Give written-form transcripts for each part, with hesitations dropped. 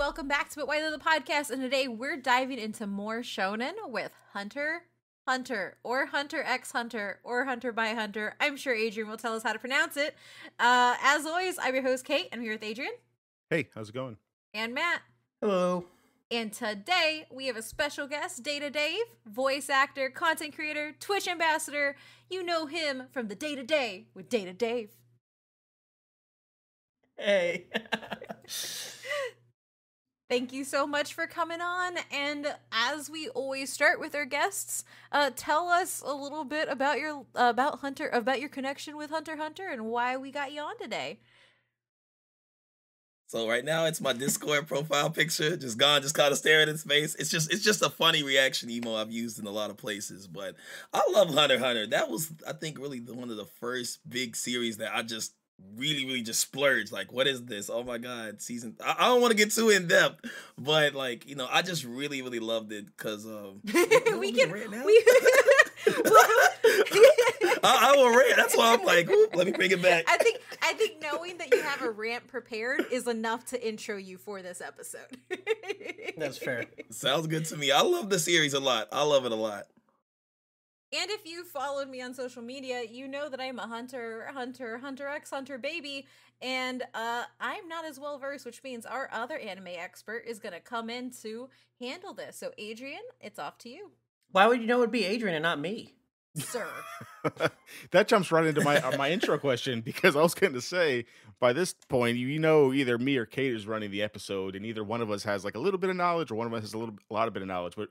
welcome back to But Why the Podcast, and today we're diving into more shonen with Hunter or Hunter x Hunter or Hunter by Hunter. I'm sure Adrian will tell us how to pronounce it. As always, I'm your host Kate. I'm here with Adrian. Hey, how's it going? And Matt. Hello. And today we have a special guest, DataDave, voice actor, content creator, Twitch ambassador. You know him from the DataDave with DataDave. Hey. Thank you so much for coming on, and as we always start with our guests, tell us a little bit about your connection with Hunter x Hunter and why we got you on today. So right now it's my Discord profile picture, just kind of staring at his face. It's just a funny reaction emo I've used in a lot of places, but I love Hunter x Hunter. That was, I think, really one of the first big series that I just really just splurged. Like, what is this? Oh my god, season. I don't want to get too in depth, but like, I just really loved it because we can rant now. We I will rant. That's why I'm like, let me bring it back. I think knowing that you have a rant prepared is enough to intro you for this episode. That's fair. Sounds good to me. I love the series a lot. I love it a lot. And if you followed me on social media, you know that I'm a Hunter x Hunter baby, and I'm not as well versed, which means our other anime expert is going to come in to handle this. So, Adrian, it's off to you. Why would you know it would be Adrian and not me? Sir. That jumps right into my intro question, because I was going to say, by this point, you know either me or Kate is running the episode, and either one of us has like a little bit of knowledge, or one of us has a lot of knowledge, but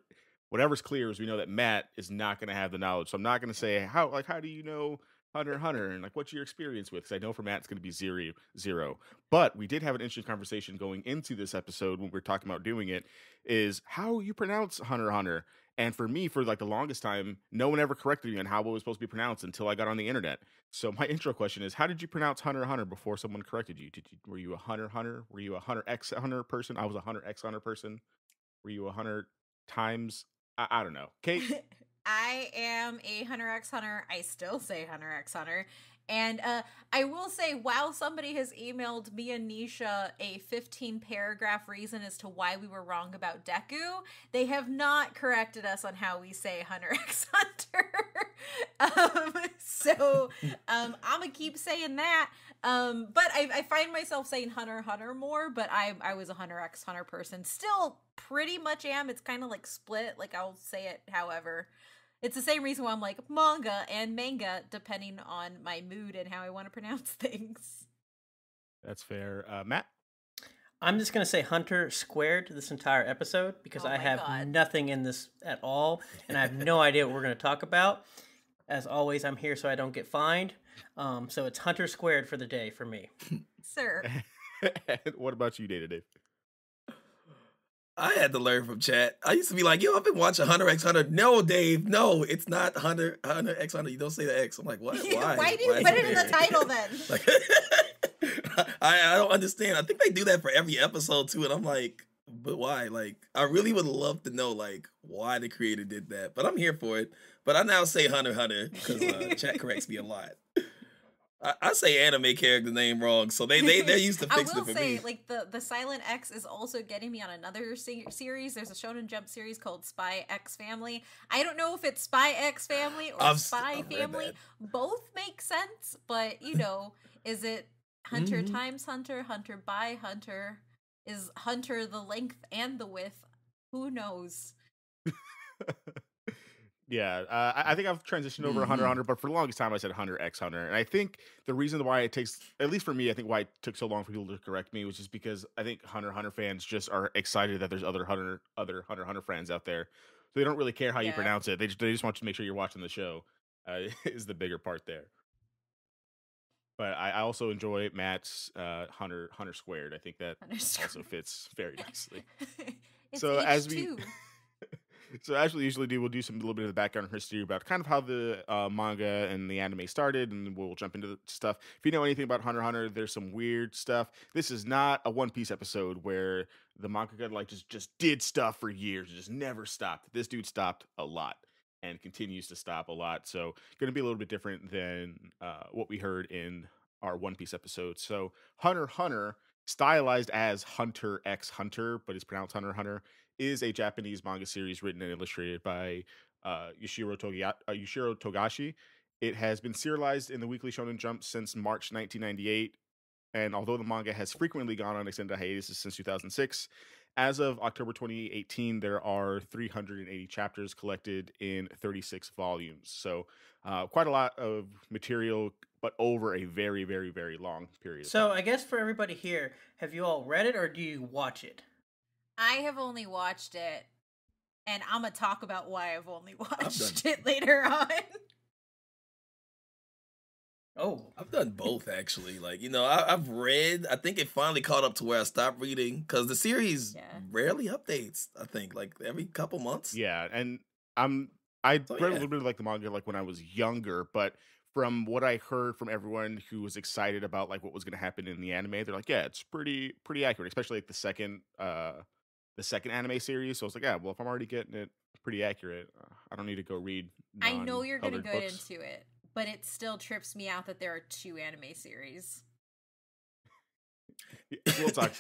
whatever's clear is we know that Matt is not going to have the knowledge. So I'm not going to say how do you know Hunter x Hunter and like what's your experience with? Because I know for Matt it's going to be zero. But we did have an interesting conversation going into this episode when we were talking about doing it, is how you pronounce Hunter x Hunter. And for me, for like the longest time, no one ever corrected me on how it was supposed to be pronounced until I got on the internet. So my intro question is, how did you pronounce Hunter x Hunter before someone corrected you? Were you a Hunter x Hunter? Were you a Hunter x Hunter person? I was a Hunter x Hunter person. Were you a Hunter times? I don't know. Kate? I am a Hunter x Hunter. I still say Hunter x Hunter. And I will say, while somebody has emailed me and Nisha a 15-paragraph reason as to why we were wrong about Deku, they have not corrected us on how we say Hunter x Hunter. So I'm going to keep saying that. But I find myself saying Hunter x Hunter more, but I was a Hunter x Hunter person. Still pretty much am. It's kind of like split. Like, I'll say it however. It's the same reason why I'm like manga and manga, depending on my mood and how I want to pronounce things. That's fair. Matt? I'm just going to say Hunter squared this entire episode because I have nothing in this at all, and I have no idea what we're going to talk about. As always, I'm here so I don't get fined. So it's Hunter squared for the day for me. Sir. What about you, DataDave? I had to learn from chat. I used to be like, I've been watching Hunter x Hunter. No, Dave, no, it's not Hunter x Hunter. You don't say the X. I'm like, what? Why? Why do you put it in the title then? Like, I don't understand. I think they do that for every episode too, and I'm like, but why? Like, I really would love to know like why the creator did that. But I'm here for it. But I now say Hunter x Hunter because chat corrects me a lot. I say anime character name wrong, so they're used to fixing it for me. I will say, like, the silent X is also getting me on another series. There's a Shonen Jump series called Spy X Family. I don't know if it's Spy X Family or Spy Family. Both make sense, but, is it Hunter times Hunter, Hunter by Hunter? Is Hunter the length and the width? Who knows? Yeah, I think I've transitioned over to Hunter x Hunter, but for the longest time I said Hunter x Hunter. And I think the reason why it takes, at least for me, I think why it took so long for people to correct me was just because I think Hunter x Hunter fans just are excited that there's other Hunter x Hunter fans out there. So they don't really care how you pronounce it. They just want you to make sure you're watching the show, is the bigger part there. But I also enjoy Matt's Hunter squared. I think that also fits very nicely. So as we usually do, we'll do a little bit of the background history about kind of how the manga and the anime started, and we'll jump into the stuff. If you know anything about Hunter x Hunter, there's some weird stuff. This is not a One Piece episode where the manga like just did stuff for years, just never stopped. This dude stopped a lot and continues to stop a lot. So going to be a little bit different than what we heard in our One Piece episode. So Hunter x Hunter stylized as Hunter x Hunter, but it's pronounced Hunter x Hunter, is a Japanese manga series written and illustrated by Yushiro Togashi. It has been serialized in the Weekly Shonen Jump since March 1998, and although the manga has frequently gone on extended hiatus since 2006, as of October 2018, there are 380 chapters collected in 36 volumes. So, quite a lot of material, but over a very, very, very long period of So time. I guess for everybody here, have you all read it or do you watch it? I have only watched it, and I'm gonna talk about why I've only watched it later on. Oh, I've done both actually. Like, I've read. I think it finally caught up to where I stopped reading because the series rarely updates. I think like every couple months. Yeah, and I read a little bit of like the manga like when I was younger, but from what I heard from everyone who was excited about like what was going to happen in the anime, they're like, yeah, it's pretty accurate, especially like the second anime series. So I was like, yeah, well, if I'm already getting it pretty accurate, I don't need to go read. I know you're gonna go books. into it, but it still trips me out that there are 2 anime series. We'll talk.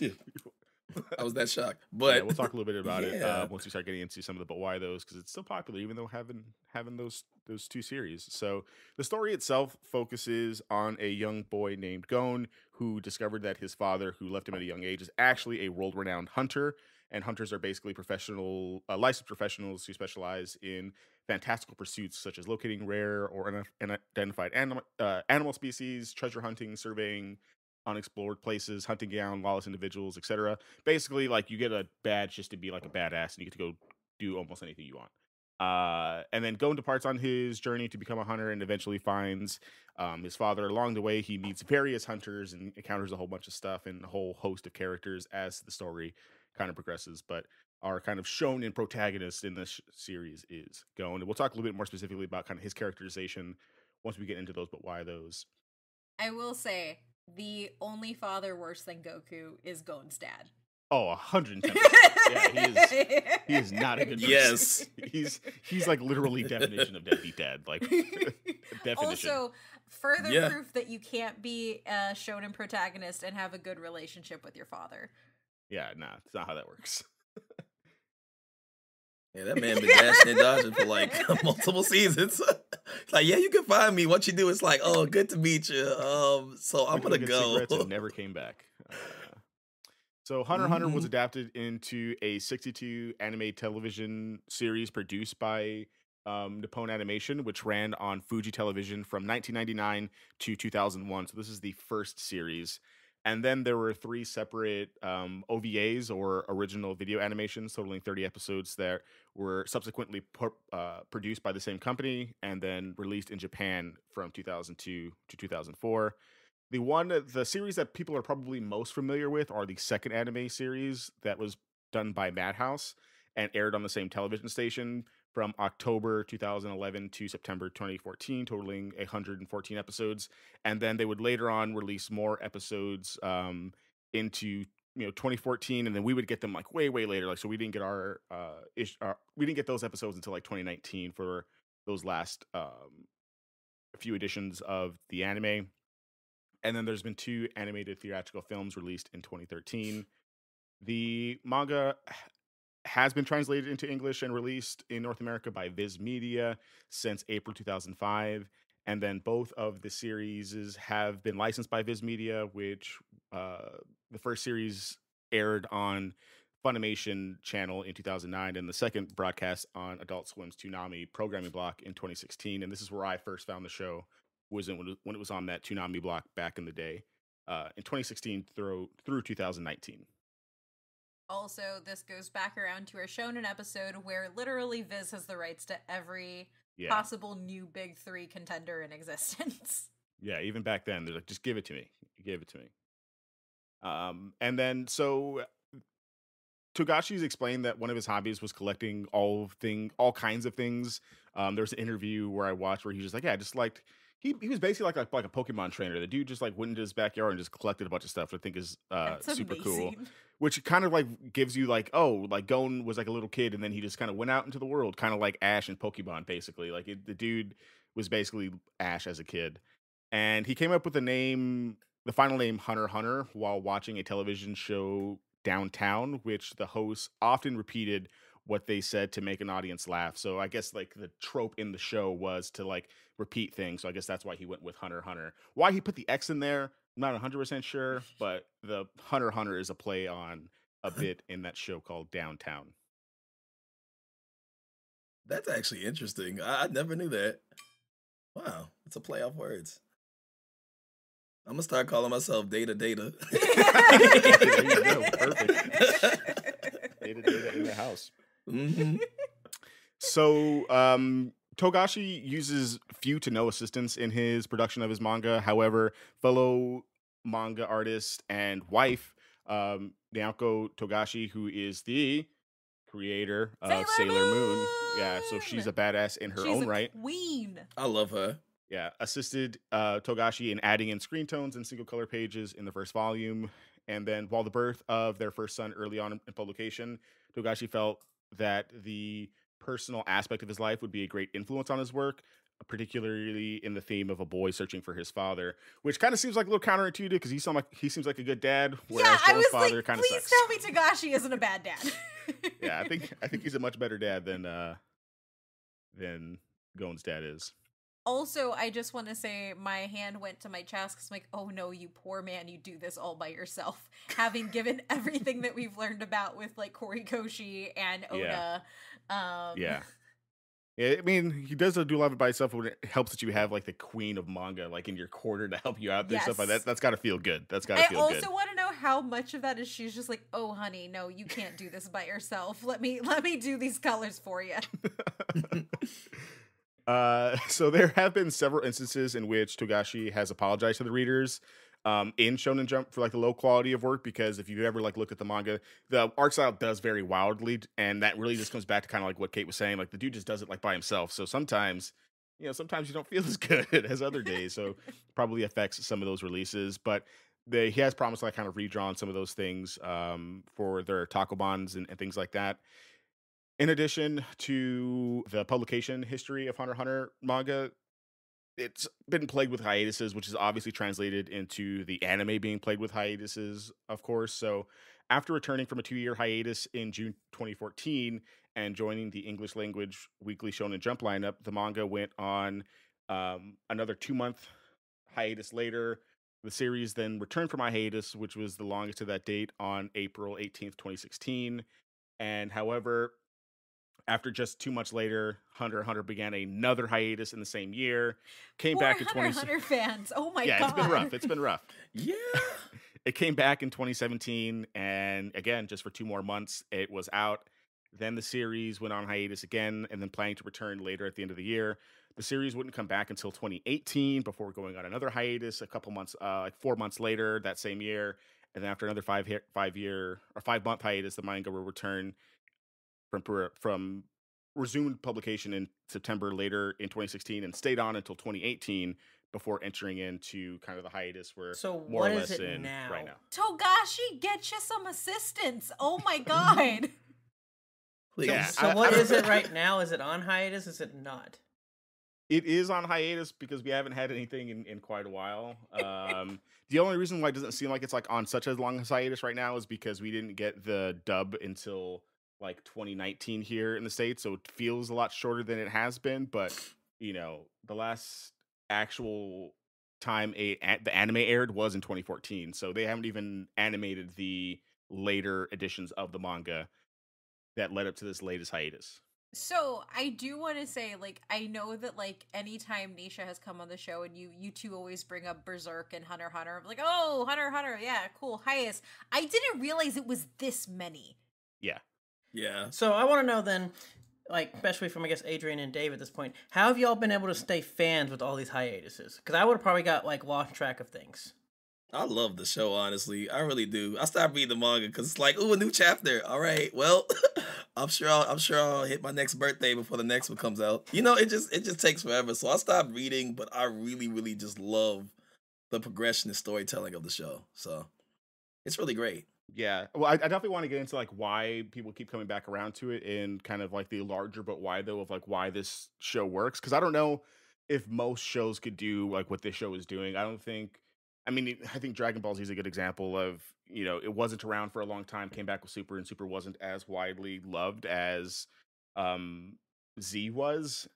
I was that shocked, but we'll talk a little bit about it once we start getting into some of the but why those, because it's still popular even though having those 2 series. So the story itself focuses on a young boy named Gon who discovered that his father, who left him at a young age, is actually a world-renowned hunter, and hunters are basically licensed professionals who specialize in fantastical pursuits such as locating rare or unidentified animal species, treasure hunting, surveying unexplored places, hunting down lawless individuals, etc. Basically, like, you get a badge just to be like a badass, and you get to go do almost anything you want. And then Gon departs on his journey to become a hunter and eventually finds his father. Along the way, he meets various hunters and encounters a whole bunch of stuff and a whole host of characters as the story kind of progresses. But our kind of shonen protagonist in this series is Gon. And we'll talk a little bit more specifically about kind of his characterization once we get into those, but why those. I will say, the only father worse than Goku is Gon's dad. Oh, 110%. Yeah, he is not a good person. Yes. He's like literally definition of deadbeat dad. Like, definition. Also, further proof that you can't be a shonen protagonist and have a good relationship with your father. Yeah, nah, that's not how that works. Yeah, that man been dashing and dodging for like multiple seasons. Like, yeah, you can find me. What you do is like, oh, good to meet you. So I'm gonna go. Cigarettes and never came back. So Hunter x Hunter was adapted into a 62 anime television series produced by Nippon Animation, which ran on Fuji Television from 1999 to 2001. So this is the first series. And then there were 3 separate OVAs, or original video animations, totaling 30 episodes that were subsequently produced by the same company and then released in Japan from 2002 to 2004. The series that people are probably most familiar with are the second anime series that was done by Madhouse and aired on the same television station from October 2011 to September 2014, totaling 114 episodes. And then they would later on release more episodes into 2014, and then we would get them like way later. Like, so we didn't get we didn't get those episodes until like 2019 for those last few editions of the anime. And then there's been 2 animated theatrical films released in 2013. The manga has been translated into English and released in North America by Viz Media since April 2005. And then both of the series have been licensed by Viz Media, which the first series aired on Funimation channel in 2009, and the second broadcast on Adult Swim's Toonami programming block in 2016. And this is where I first found the show, was when it was on that Toonami block back in the day, in 2016 through 2019. Also, this goes back around to our shonen episode where literally Viz has the rights to every possible new big 3 contender in existence. Yeah, even back then, they're like, just give it to me. Give it to me. And then, so Togashi's explained that one of his hobbies was collecting all kinds of things. There was an interview where I watched where he was just like, yeah, just like, he was basically like a Pokemon trainer. The dude just like went into his backyard and just collected a bunch of stuff, which I think is super cool. Which kind of like gives you like, oh, like Gon was like a little kid and then he just kind of went out into the world, kind of like Ash and Pokemon, basically. Like the dude was basically Ash as a kid. And he came up with the name the final name Hunter x Hunter while watching a television show downtown, which the hosts often repeated what they said to make an audience laugh. So I guess like the trope in the show was to like repeat things. So I guess that's why he went with Hunter x Hunter. Why he put the X in there, I'm not 100% sure, but the Hunter x Hunter is a play on a bit in that show called Downtown. That's actually interesting. I never knew that. Wow, it's a play off words. I'm gonna start calling myself Data. There you go. Perfect. Data in the house. Mm-hmm. So, Togashi uses few to no assistance in his production of his manga. However, fellow manga artist and wife, Naoko Togashi, who is the creator of Sailor Moon. Yeah, so she's a badass in her own right. Queen. I love her. Yeah, assisted Togashi in adding in screen tones and single color pages in the first volume. And then while the birth of their first son early on in publication, Togashi felt that the personal aspect of his life would be a great influence on his work, particularly in the theme of a boy searching for his father, which kind of seems like a little counterintuitive because he seems like a good dad, whereas Joe's father kind of sucks. Please tell me Togashi isn't a bad dad. Yeah, I think he's a much better dad than Gon's dad is. Also, I just want to say my hand went to my chest because I'm like, oh no, you poor man, you do this all by yourself. Having given everything that we've learned about with like Horikoshi and Oda. Yeah. I mean, he does do a lot of it by himself, but it helps that you have like the queen of manga like in your corner to help you out. There's stuff like that. That's got to feel good. I also want to know how much of that is she's just like, oh honey, no, you can't do this by yourself. Let me do these colors for you. So there have been several instances in which Togashi has apologized to the readers in Shonen Jump for like the low quality of work, because if you ever like look at the manga, the art style does vary wildly, and that really just comes back to kind of like what Kate was saying, like the dude just does it like by himself. So sometimes you don't feel as good as other days, so probably affects some of those releases. But he has promised to like kind of redrawn some of those things for their takobans and things like that. In addition to the publication history of Hunter x Hunter manga, it's been plagued with hiatuses, which is obviously translated into the anime being plagued with hiatuses, of course. So after returning from a 2-year hiatus in June 2014 and joining the English language weekly Shonen Jump lineup, the manga went on another 2-month hiatus later. The series then returned from hiatus, which was the longest to that date, on April 18th, 2016. And however, after just 2 months later, Hunter x Hunter began another hiatus in the same year. Came back in Hunter x Hunter fans. Oh my god. Yeah, it's been rough. Yeah. It came back in 2017, and again, just for 2 more months, it was out. Then the series went on hiatus again, and then planning to return later at the end of the year. The series wouldn't come back until 2018 before going on another hiatus a couple months, like 4 months later that same year. And then after another 5-month hiatus, the manga will return from resumed publication in September later in 2016 and stayed on until 2018 before entering into kind of the hiatus we're more or less in right now. Togashi, get you some assistance. Oh my god. Yeah. So what is it right now? Is it on hiatus? Is it not? It is on hiatus because we haven't had anything in quite a while. The only reason why it doesn't seem like it's like on such a long hiatus right now is because we didn't get the dub until like 2019 here in the States, so it feels a lot shorter than it has been. But the last actual time the anime aired was in 2014, so they haven't even animated the later editions of the manga that led up to this latest hiatus. So I do want to say, like, I know that like anytime Nisha has come on the show and you two always bring up Berserk and Hunter x Hunter, I'm like, oh, Hunter x Hunter, yeah, cool, hiatus. I didn't realize it was this many. Yeah. So I want to know then, like, especially from, I guess, Adrian and Dave at this point, how have y'all been able to stay fans with all these hiatuses? Because I would have probably got, like, lost track of things. I love the show, honestly. I really do. I stopped reading the manga because it's like, ooh, a new chapter. All right, well, I'm sure I'll hit my next birthday before the next one comes out. It just takes forever. So I stopped reading, but I really, really just love the progression and storytelling of the show. So it's really great. Yeah, well, I definitely want to get into like why people keep coming back around to it and kind of like the larger but why though of like why this show works, because I don't know if most shows could do like what this show is doing. I don't think I mean, I think Dragon Ball Z is a good example of, it wasn't around for a long time, came back with Super, and Super wasn't as widely loved as um, Z was.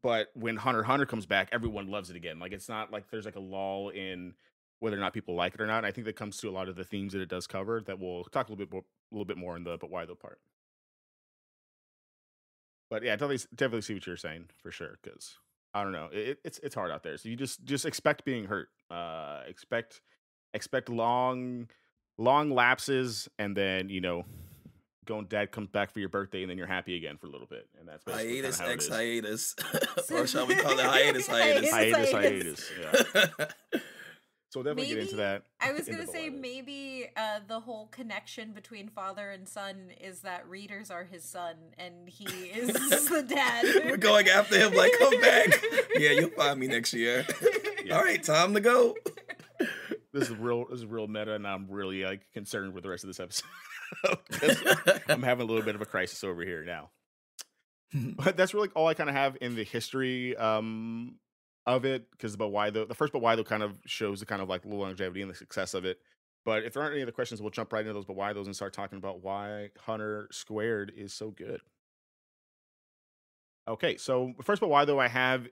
But when Hunter x Hunter comes back, everyone loves it again. Like, it's not like there's like a lull in whether or not people like it or not. And I think that comes to a lot of the themes that it does cover that we'll talk a little bit more in the but why though part. But yeah, definitely see what you're saying for sure. Because I don't know, it's hard out there. So you just expect being hurt. Expect long lapses, and then dad comes back for your birthday, and then you're happy again for a little bit, and that's basically hiatus how x it is. hiatus, or shall we call it hiatus? Hiatus. Yeah. So we'll definitely get into that. I was gonna say maybe the whole connection between father and son is that readers are his son and he is the dad. We're going after him like, come back. Yeah, you'll find me next year. Yeah. All right, time to go. This is real meta, and I'm really like concerned with the rest of this episode. I'm having a little bit of a crisis over here now. But that's really all I kind of have in the history of it, because the first but why though kind of shows the kind of like longevity and the success of it. But if there aren't any other questions, we'll jump right into those but why those and start talking about why Hunter Squared is so good. Okay, so first but why though I have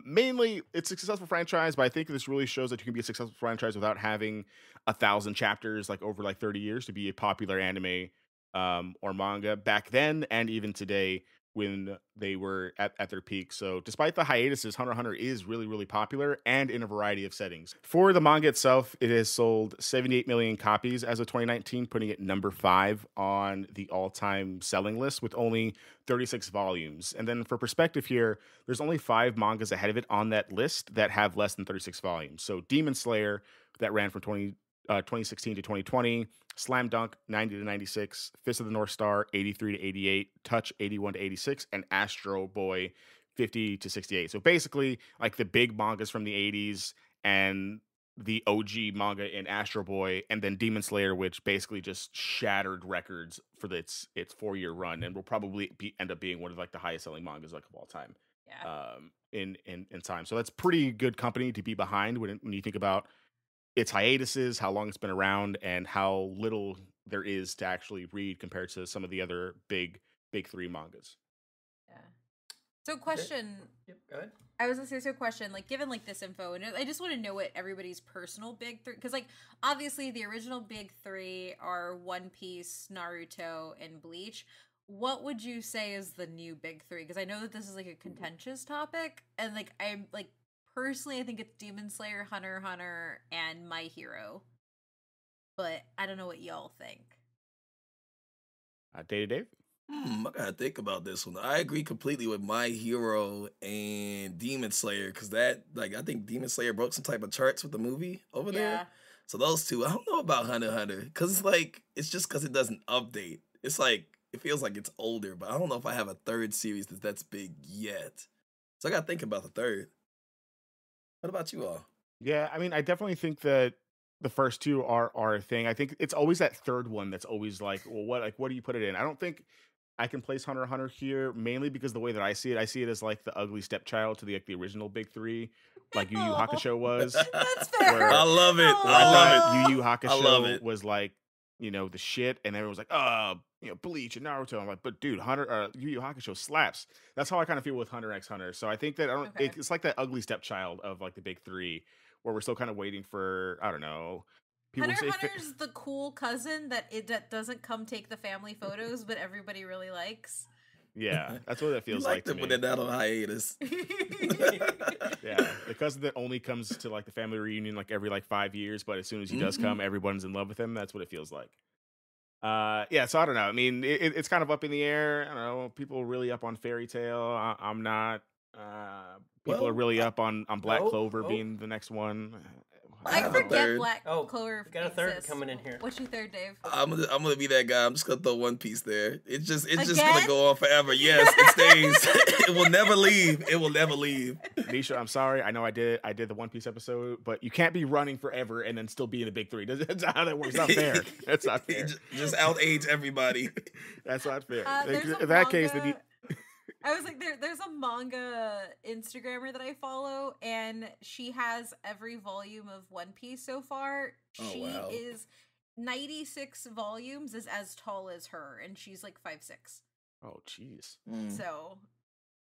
mainly it's a successful franchise, but I think this really shows that you can be a successful franchise without having 1,000 chapters like over like 30 years to be a popular anime or manga back then and even today when they were at their peak. So despite the hiatuses, Hunter x Hunter is really, really popular and in a variety of settings. For the manga itself, it has sold 78 million copies as of 2019, putting it number 5 on the all-time selling list with only 36 volumes. And then for perspective here, there's only 5 mangas ahead of it on that list that have less than 36 volumes. So Demon Slayer, that ran from 2016 to 2020, Slam Dunk 90 to 96, Fist of the North Star 83 to 88, Touch 81 to 86, and Astro Boy 50 to 68. So basically, like the big mangas from the 80s and the OG manga in Astro Boy, and then Demon Slayer, which basically just shattered records for its 4-year run, and will probably end up being one of like the highest selling mangas like of all time. Yeah. In time. So that's pretty good company to be behind when you think about its hiatuses, how long it's been around, and how little there is to actually read compared to some of the other big 3 mangas. Yeah. So question. Yep, go ahead. I was gonna say, so question, like given like this info, and I just want to know what everybody's personal big 3, because like obviously the original big 3 are One Piece, Naruto, and Bleach. What would you say is the new big 3? Because I know that this is like a contentious topic, and like I'm like personally I think it's Demon Slayer, Hunter x Hunter, and My Hero. But I don't know what y'all think. DataDave? I gotta think about this one. I agree completely with My Hero and Demon Slayer, because that, like, I think Demon Slayer broke some type of charts with the movie over there. So those two, I don't know about Hunter x Hunter, because it's like, it's just because it doesn't update. It's like, it feels like it's older, but I don't know if I have a third series that's big yet. So I gotta think about the third. What about you all? Yeah, I mean, I definitely think that the first 2 are a thing. I think it's always that third one that's always like, well, what do you put it in? I don't think I can place Hunter x Hunter here, mainly because the way that I see it as like the ugly stepchild to the original big 3, like Yu Yu Hakusho was. That's fair. I love it. I thought Yu Yu Hakusho it. was like, the shit, and everyone was like, Bleach and Naruto. I'm like, but dude, Yu Yu Hakusho slaps. That's how I kind of feel with Hunter x Hunter. So I think that it's like that ugly stepchild of like the big 3, where we're still kind of waiting for, I don't know. Hunter x Hunter's the cool cousin that doesn't come take the family photos, but everybody really likes. Yeah, that's what it feels like to me. When they're not on hiatus. Yeah, the cousin that only comes to like the family reunion like every like 5 years, but as soon as he does come, everyone's in love with him. That's what it feels like. Yeah, so I don't know. I mean, it's kind of up in the air. I don't know. People are really up on Fairy Tail. I'm not. People are really up on Black Clover being the next one. I forget Black Clover. We got a third coming in here. What's your third, Dave? I'm gonna be that guy. I'm just gonna throw One Piece there. It's just gonna go on forever. Yes, it stays. It will never leave. It will never leave. Nisha, I'm sorry. I know I did the One Piece episode, but you can't be running forever and then still be in the big 3. That's not how that works. It's not fair. That's not fair. Just out-age everybody. That's not fair. There's In a that case, manga I was like, there's a manga Instagrammer that I follow, and she has every volume of One Piece so far. Oh, She wow. is 96 volumes, is as tall as her, and she's like 5'6". Oh, jeez. So,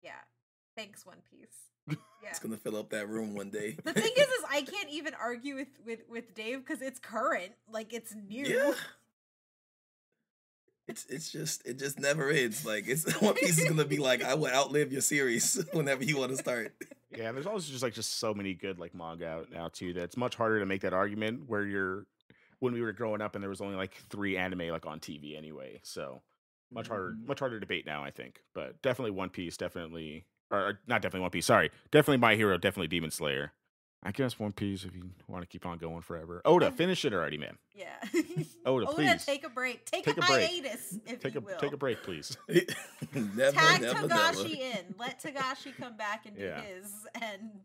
yeah. Thanks, One Piece. Yeah. It's gonna fill up that room one day. The thing is I can't even argue with Dave because it's current, like it's new. Yeah. It just never ends. Like One Piece is gonna be like, I will outlive your series whenever you want to start. Yeah, there's also just so many good like manga out now too that it's much harder to make that argument where when we were growing up and there was only like 3 anime like on TV anyway. So much harder debate now, I think. But definitely One Piece, definitely or not definitely One Piece, sorry. Definitely My Hero, definitely Demon Slayer. I guess One Piece if you want to keep on going forever. Oda, finish it already, man. Yeah. Oda, please. Take a break. Take a a break. hiatus, if you will. Take a break, please. Never, Tag never, Togashi never. in. Let Togashi come back and do Yeah. his. And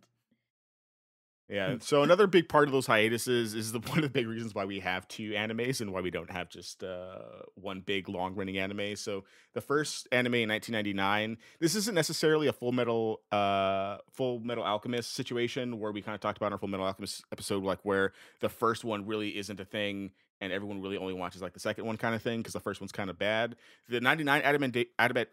Yeah, so another big part of those hiatuses is one of the big reasons why we have 2 animes and why we don't have just one big long-running anime. So the first anime in 1999, this isn't necessarily a Full Metal Alchemist situation where we kind of talked about in our Full Metal Alchemist episode, like where the first one really isn't a thing and everyone really only watches like the second one kind of thing because the first one's kind of bad. The 99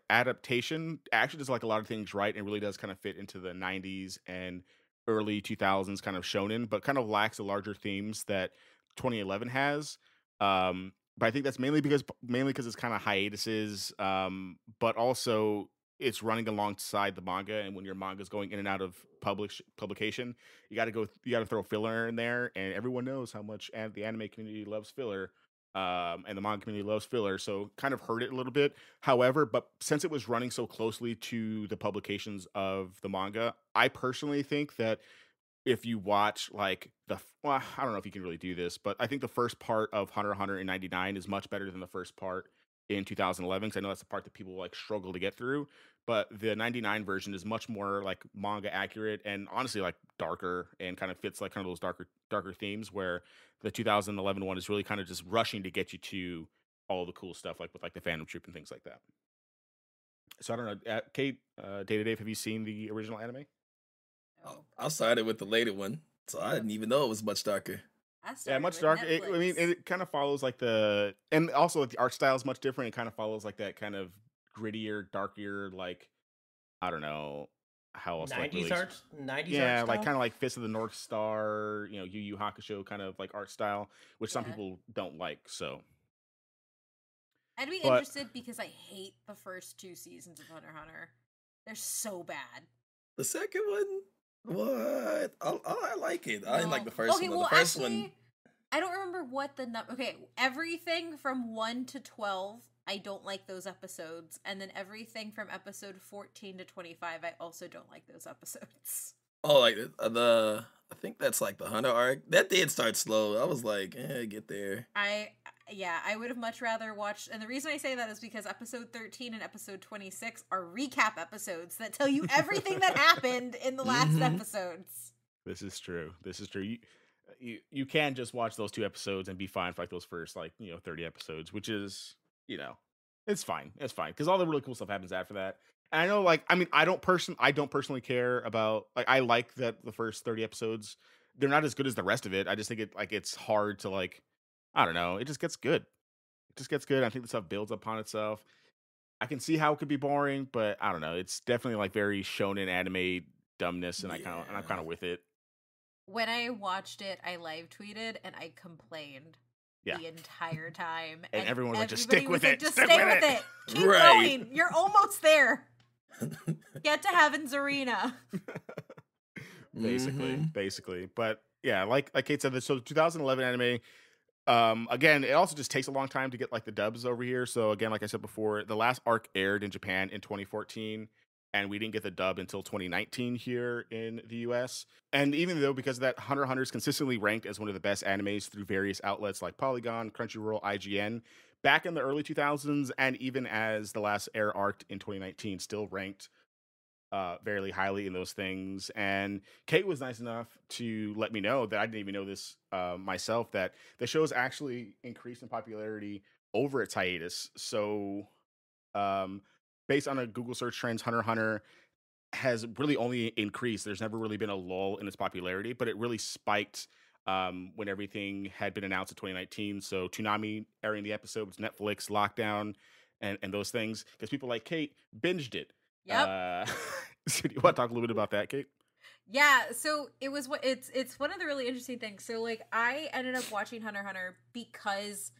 adaptation actually does like a lot of things right and really does kind of fit into the 90s and early 2000s kind of shonen, but kind of lacks the larger themes that 2011 has. But I think that's mainly because it's kind of hiatuses, but also it's running alongside the manga. And when your manga is going in and out of publication, you got to throw filler in there. And everyone knows how much the anime community loves filler. And the manga community loves filler, so kind of hurt it a little bit. However, but since it was running so closely to the publications of the manga, I personally think that if you watch like I don't know if you can really do this, but I think the first part of Hunter x Hunter in 99 is much better than the first part in 2011 because I know that's the part that people like struggle to get through. But the 99 version is much more like manga accurate and honestly like darker and kind of fits like kind of those darker themes where the 2011 one is really kind of just rushing to get you to all the cool stuff like with like the Phantom Troop and things like that. So I don't know, Kate, DataDave, have you seen the original anime? I started with the later one, so I didn't even know it was much darker. Yeah, much darker. It kind of follows like and also like the art style is much different. It kind of follows like that kind of grittier, darker, like I don't know how else. 90s art. 90s yeah, art like style? kind of like Fist of the North Star, Yu Yu Hakusho kind of like art style, which some people don't like. So I'd be interested because I hate the first 2 seasons of Hunter x Hunter. They're so bad. The second one, what? I like it. I didn't like the first one. Well, the first actually, one. I don't remember what the number. Okay, everything from 1 to 12, I don't like those episodes, and then everything from episode 14 to 25, I also don't like those episodes. Oh, like I think that's like the Hunter arc. That did start slow. I was like, get there. I would have much rather watched, and the reason I say that is because episode 13 and episode 26 are recap episodes that tell you everything that happened in the last episodes. This is true. You can just watch those 2 episodes and be fine for like those first 30 episodes, which is it's fine. It's fine because all the really cool stuff happens after that. And I know, I don't personally care about I like that the first 30 episodes they're not as good as the rest of it. I just think it's hard to I don't know. It just gets good. I think the stuff builds upon itself. I can see how it could be boring, but I don't know. It's definitely very shonen anime dumbness, and I'm kind of with it. When I watched it, I live tweeted and I complained the entire time, and everyone would just stick with it. Just stay with it. Keep going. You're almost there. Get to Heaven's Arena. Basically. But yeah, like Kate said, so 2011 anime. Again, it also just takes a long time to get the dubs over here. So again, like I said before, the last arc aired in Japan in 2014, and we didn't get the dub until 2019 here in the US. And even though because of that, Hunter x Hunter is consistently ranked as one of the best animes through various outlets like Polygon, Crunchyroll, IGN, back in the early 2000s, and even as the last air arc in 2019, still ranked very highly in those things. And Kate was nice enough to let me know that I didn't even know this myself, that the show's actually increased in popularity over its hiatus. So based on a Google search trends, Hunter x Hunter has really only increased. There's never really been a lull in its popularity, but it really spiked when everything had been announced in 2019. So Toonami airing the episodes, Netflix, lockdown, and those things, because people like Kate binged it. Yep. So do you want to talk a little bit about that, Kate? Yeah, so it's one of the really interesting things. So like I ended up watching Hunter x Hunter because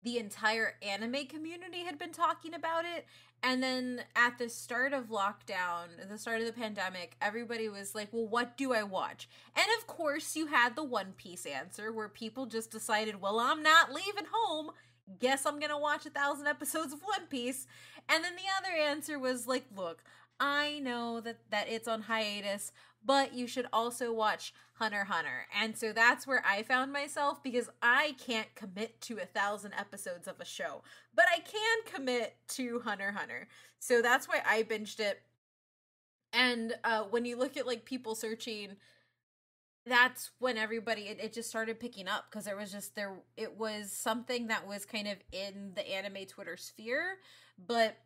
the entire anime community had been talking about it. And then at the start of lockdown, at the start of the pandemic, everybody was like, well, what do I watch? And of course, you had the One Piece answer where people just decided, well, I'm not leaving home. Guess I'm going to watch 1,000 episodes of One Piece. And then the other answer was like, look, I know that it's on hiatus, but you should also watch Hunter x Hunter. And so that's where I found myself, because I can't commit to 1,000 episodes of a show, but I can commit to Hunter x Hunter. So that's why I binged it. And when you look at like people searching, that's when everybody, it just started picking up, because it was something that was kind of in the anime Twitter sphere, but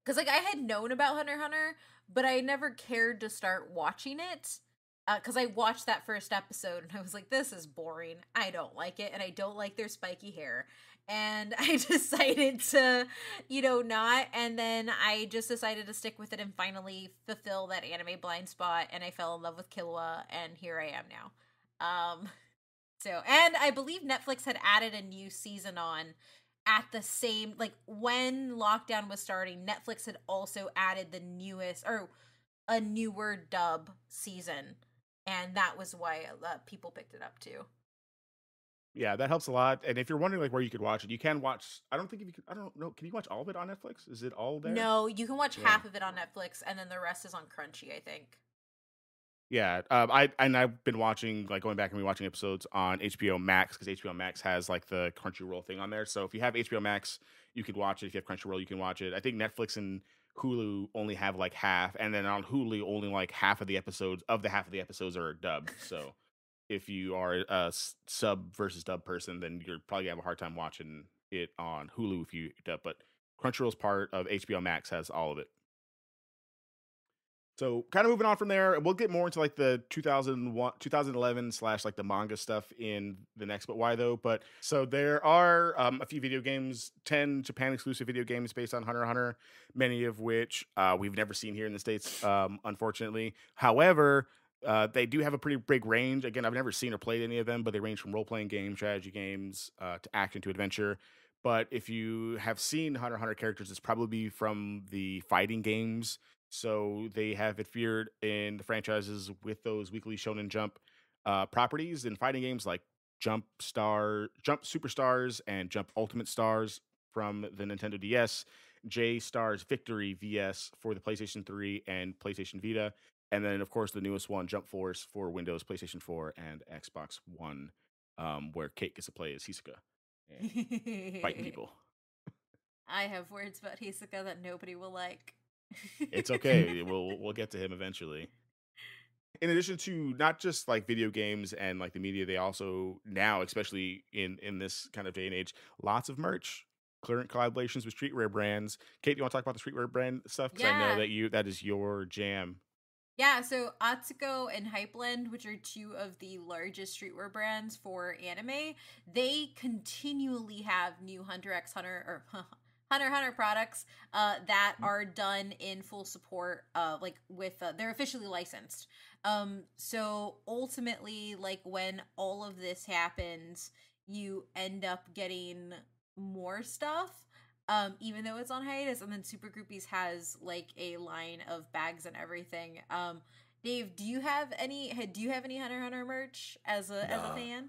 because like I had known about Hunter x Hunter, but I never cared to start watching it. Because I watched that first episode and I was like, this is boring. I don't like it. And I don't like their spiky hair. And I decided to, not. And then I just decided to stick with it and finally fulfill that anime blind spot. And I fell in love with Killua. And here I am now. And I believe Netflix had added a new season on at the same, like when lockdown was starting, Netflix had also added the newest, or a newer dub season. And that was why people picked it up too. Yeah, that helps a lot. And if you're wondering like where you could watch it, you can watch. I don't know. Can you watch all of it on Netflix? Is it all there? No, you can watch half of it on Netflix, and then the rest is on Crunchy, I think. Yeah, I've been watching, like going back and rewatching episodes on HBO Max, because HBO Max has like the Crunchyroll thing on there. So if you have HBO Max, you could watch it. If you have Crunchyroll, you can watch it. I think Netflix and Hulu only have like half, and then on Hulu only like half of the episodes are dubbed. So if you are a sub versus dub person, then you're probably gonna have a hard time watching it on Hulu if you dub. But Crunchyroll's part of HBO Max has all of it. So kind of moving on from there, we'll get more into like the 2011 / like the manga stuff in the next But Why Though. But so there are a few video games, 10 Japan exclusive video games based on Hunter x Hunter, many of which we've never seen here in the States, unfortunately. However, they do have a pretty big range. Again, I've never seen or played any of them, but they range from role-playing games, strategy games, to action to adventure. But if you have seen Hunter x Hunter characters, it's probably from the fighting games. So they have appeared in the franchises with those weekly Shonen Jump properties in fighting games like Jump Superstars and Jump Ultimate Stars from the Nintendo DS, J Stars Victory VS for the PlayStation 3 and PlayStation Vita, and then of course the newest one, Jump Force, for Windows, PlayStation 4, and Xbox One, where Kate gets to play as Hisoka and fight people. I have words about Hisoka that nobody will like. It's okay. We'll get to him eventually. In addition to not just like video games and like the media, they also now, especially in this kind of day and age, lots of merch, current collaborations with streetwear brands. Kate, do you want to talk about the streetwear brand stuff? Because I know that is your jam. Yeah, so Atsuko and Hypeland, which are two of the largest streetwear brands for anime, they continually have new Hunter x Hunter, or Hunter x Hunter products that are done in full support, like with they're officially licensed. So ultimately, like when all of this happens, you end up getting more stuff, even though it's on hiatus. And then Super Groupies has like a line of bags and everything. Dave, do you have any Hunter x Hunter merch as a fan?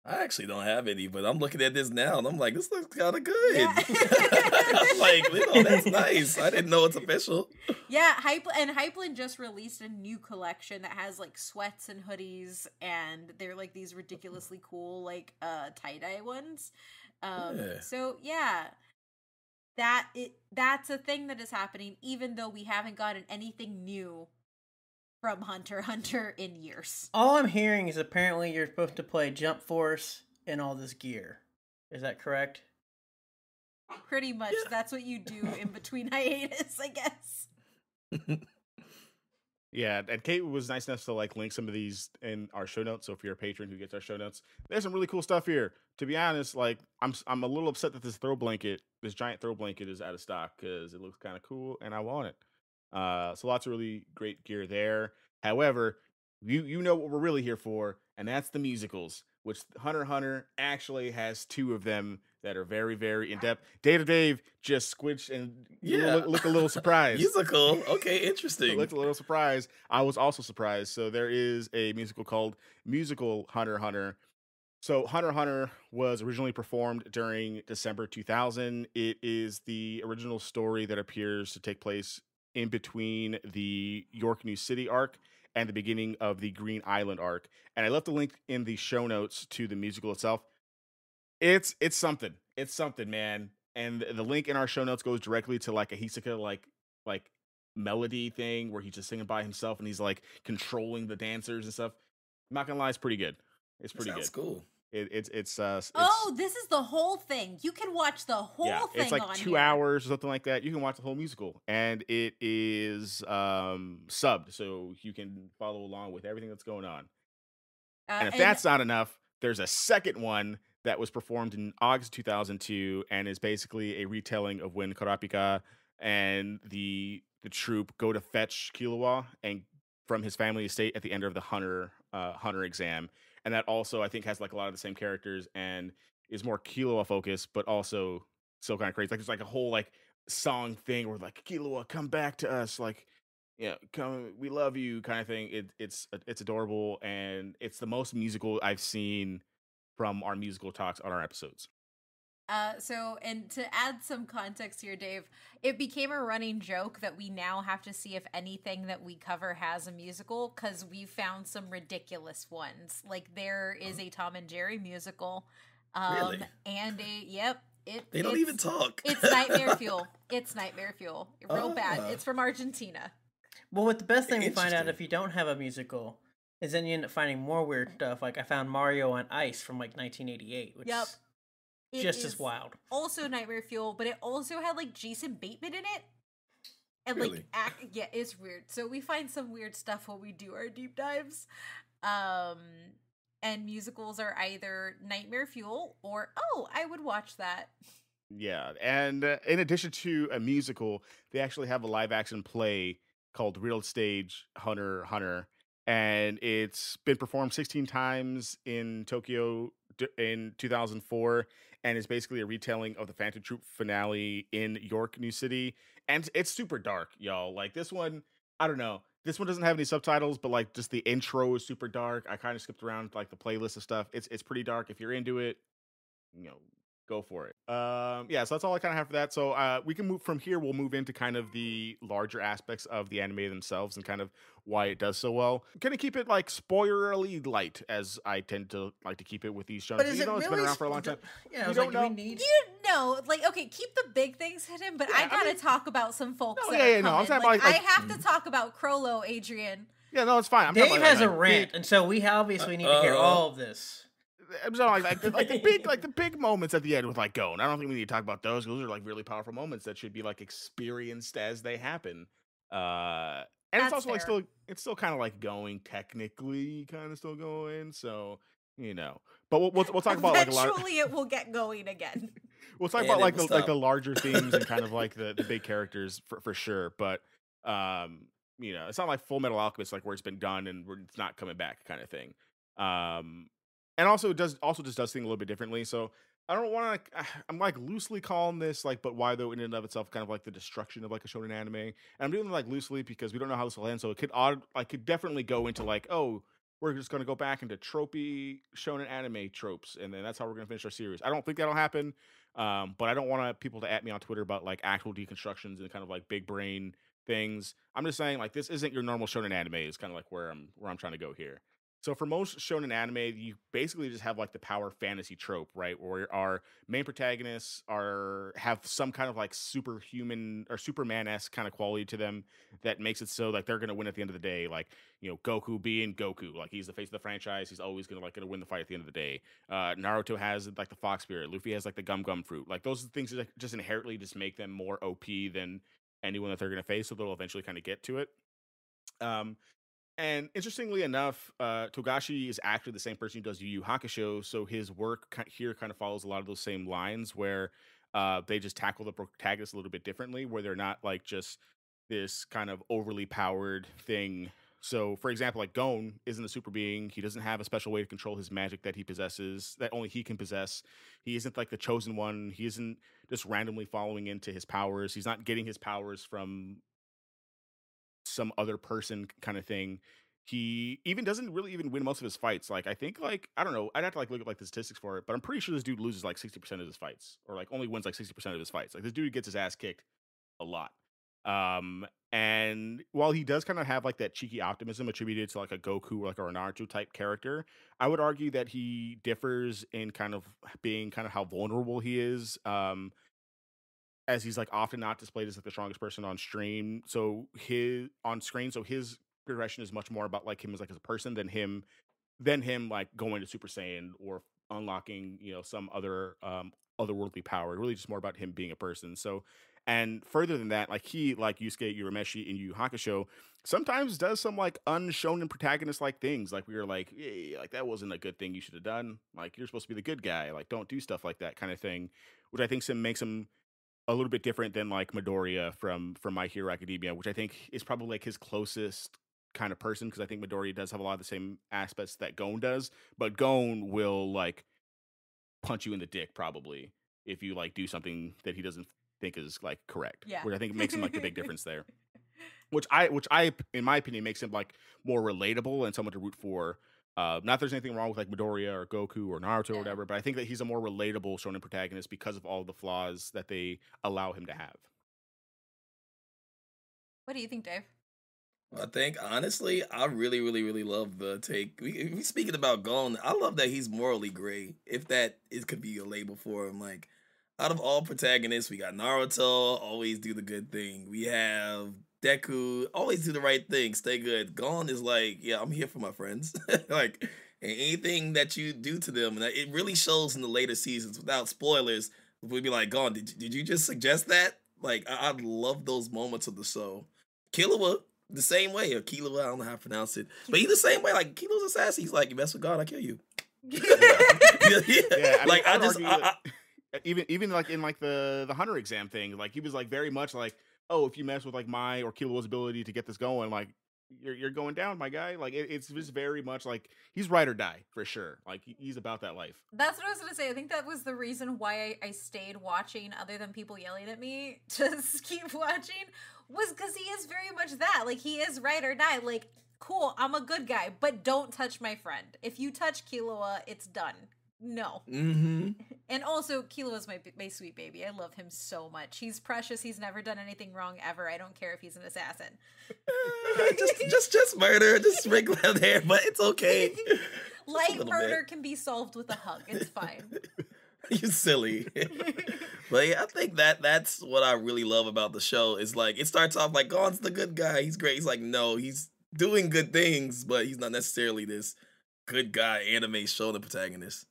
I actually don't have any, but I'm looking at this now and I'm like, this looks kind of good. Yeah. I'm like, that's nice. I didn't know it's official. Yeah, Hypeland just released a new collection that has like sweats and hoodies, and they're like these ridiculously cool like tie-dye ones. So yeah, that's a thing that is happening, even though we haven't gotten anything new from Hunter x Hunter in years. All I'm hearing is apparently you're supposed to play Jump Force and all this gear. Is that correct? Pretty much, that's what you do in between hiatus, I guess. Yeah, and Kate was nice enough to like link some of these in our show notes. So if you're a patron who gets our show notes, there's some really cool stuff here. To be honest, like I'm a little upset that this giant throw blanket, is out of stock because it looks kind of cool and I want it. So lots of really great gear there. However, you know what we're really here for, and that's the musicals, which Hunter x Hunter actually has two of them that are very, very in depth. DataDave just squished and look a little surprised. Musical, okay, interesting. Looked a little surprised. I was also surprised. So there is a musical called Musical Hunter x Hunter. So Hunter x Hunter was originally performed during December 2000. It is the original story that appears to take place in between the York New City arc and the beginning of the Green Island arc. And I left a link in the show notes to the musical itself. It's something. It's something, man. And the link in our show notes goes directly to like a Hisaka like melody thing where he's just singing by himself and he's like controlling the dancers and stuff. I'm not gonna lie, it's pretty good. It's pretty good. Sounds cool. It's this is the whole thing. You can watch the whole thing. It's like on 2 here. hours or something like that. You can watch the whole musical, and it is subbed, so you can follow along with everything that's going on. And if that's not enough, there's a second one that was performed in August 2002, and is basically a retelling of when Karapika and the troupe go to fetch Killua and from his family estate at the end of the Hunter exam. And that also, I think, has like a lot of the same characters and is more Killua focused, but also still kind of crazy. Like there's like a whole like song thing where like Killua, come back to us, like come, we love you, kind of thing. It's adorable, and it's the most musical I've seen from our musical talks on our episodes. So, and to add some context here, Dave, it became a running joke that we now have to see if anything that we cover has a musical, because we found some ridiculous ones. Like there is a Tom and Jerry musical, Really? and They don't even talk. It's Nightmare Fuel. It's Nightmare Fuel. Real bad. It's from Argentina. Well, what the best thing we find out if you don't have a musical is then you end up finding more weird stuff. Like I found Mario on Ice from like 1988, which is just as wild. Also Nightmare Fuel, but it also had like Jason Bateman in it. And Really? It's weird. So we find some weird stuff when we do our deep dives. And musicals are either Nightmare Fuel or, I would watch that. Yeah, and in addition to a musical, they actually have a live action play called Real Stage Hunter x Hunter, and it's been performed 16 times in Tokyo in 2004, and it's basically a retelling of the Phantom Troop finale in York New City, and it's super dark, y'all. Like this one, I don't know. This one doesn't have any subtitles, but like just the intro is super dark. I kind of skipped around like the playlist of stuff. It's pretty dark. If you're into it, go for it. So that's all I kind of have for that. So we can move from here. We'll move into kind of the larger aspects of the anime themselves and kind of why it does so well. I'm gonna keep it like spoilerly light, as I tend to like to keep it with these shows. But is it it's been around for a long time. Yeah, we we need. Keep the big things hidden, but I gotta talk about some folks. No, I'm talking like, about, I have to talk about Crollo, Adrian. Yeah, no, it's fine. Dave has a rant, and so we obviously need to hear all of this. I'm sorry, like the big moments at the end with like Gon. I don't think we need to talk about those. Those are like really powerful moments that should be like experienced as they happen. And it's also fair. Like still kind of like going technically, kind of still going. So but we'll talk about like a lot. Eventually, it will get going again. We'll talk about like the larger themes and kind of like the big characters for sure. But it's not like Full Metal Alchemist, like where it's been done and it's not coming back kind of thing. And also it does things a little bit differently. So I don't want to. I'm like loosely calling this like, but why though in and of itself, kind of like the destruction of like a shonen anime. And I'm doing it like loosely because we don't know how this will end. So it could definitely go into like, we're just gonna go back into tropey shonen anime tropes, and then that's how we're gonna finish our series. I don't think that'll happen. But I don't want people to at me on Twitter about like actual deconstructions and kind of like big brain things. I'm just saying like this isn't your normal shonen anime. Is kind of like where I'm trying to go here. So for most shonen anime, you basically just have like the power fantasy trope, right? Where our main protagonists have some kind of like superhuman or Superman-esque kind of quality to them that makes it so like they're gonna win at the end of the day. Like, Goku being Goku, like he's the face of the franchise, he's always gonna win the fight at the end of the day. Naruto has like the fox spirit, Luffy has like the gum gum fruit. Like those things that just inherently just make them more OP than anyone that they're gonna face, so they'll eventually kind of get to it. And interestingly enough, Togashi is actually the same person who does Yu Yu Hakusho, so his work here kind of follows a lot of those same lines where they just tackle the protagonists a little bit differently, where they're not like just this kind of overly powered thing. So, for example, like Gon isn't a super being. He doesn't have a special way to control his magic that he possesses, that only he can possess. He isn't like the chosen one. He isn't just randomly following into his powers. He's not getting his powers from some other person kind of thing. He even doesn't really even win most of his fights. Like I think like I don't know, I'd have to like look at like the statistics for it, but I'm pretty sure this dude loses like 60% of his fights, or like only wins like 60% of his fights. Like this dude gets his ass kicked a lot. And while he does kind of have like that cheeky optimism attributed to like a Goku or like a Naruto type character, I would argue that he differs in kind of being kind of how vulnerable he is. As he's like often not displayed as like the strongest person on stream. So his progression is much more about like him as a person than him like going to Super Saiyan or unlocking, some other otherworldly power. Really just more about him being a person. So, and further than that, like he, like Yusuke Urameshi in Yu Yu Hakusho, sometimes does some like unshonen protagonist like things. Like we were like, hey, like that wasn't a good thing you should have done. Like you're supposed to be the good guy. Like don't do stuff like that kind of thing. Which I think makes him a little bit different than like Midoriya from My Hero Academia, which I think is probably like his closest kind of person, because I think Midoriya does have a lot of the same aspects that Gon does, but Gon will like punch you in the dick probably if you like do something that he doesn't think is like correct. Yeah. Which I think makes him like the big difference there. Which I in my opinion makes him like more relatable and someone to root for. Not that there's anything wrong with like Midoriya or Goku or Naruto or whatever, but I think that he's a more relatable shonen protagonist because of all the flaws that they allow him to have. What do you think, Dave? I think honestly, I really, really, really love the take. We speaking about Gon, I love that he's morally gray. If that could be a label for him, like out of all protagonists, we got Naruto, always do the good thing. We have Deku, always do the right thing, stay good. Gon is like, yeah, I'm here for my friends. Like, and anything that you do to them, and it really shows in the later seasons. Without spoilers, we'd be like, Gon, did you just suggest that? Like, I love those moments of the show. Killua, the same way, or Killua, I don't know how to pronounce it, but he's the same way. Like, Killua's assassin. He's like, you mess with God, I kill you. Yeah, like even like in like the Hunter exam thing, like he was like very much like, oh, if you mess with like my or Killua's ability to get this going, like you're going down, my guy. Like it's just very much like he's ride or die for sure. Like he's about that life. That's what I was gonna say. I think that was the reason why I stayed watching, other than people yelling at me to keep watching, was because he is very much that. Like he is ride or die. Like, cool, I'm a good guy, but don't touch my friend. If you touch Killua, it's done. No. Mm-hmm. And also, Killua's my sweet baby. I love him so much. He's precious. He's never done anything wrong ever. I don't care if he's an assassin. Just murder, just sprinkle out there, but it's okay. Light murder can be solved with a hug. It's fine. You silly. But yeah, I think that's what I really love about the show. Is like it starts off like Gon's the good guy. He's great. He's like, no, he's doing good things, but he's not necessarily this good guy anime shonen protagonist.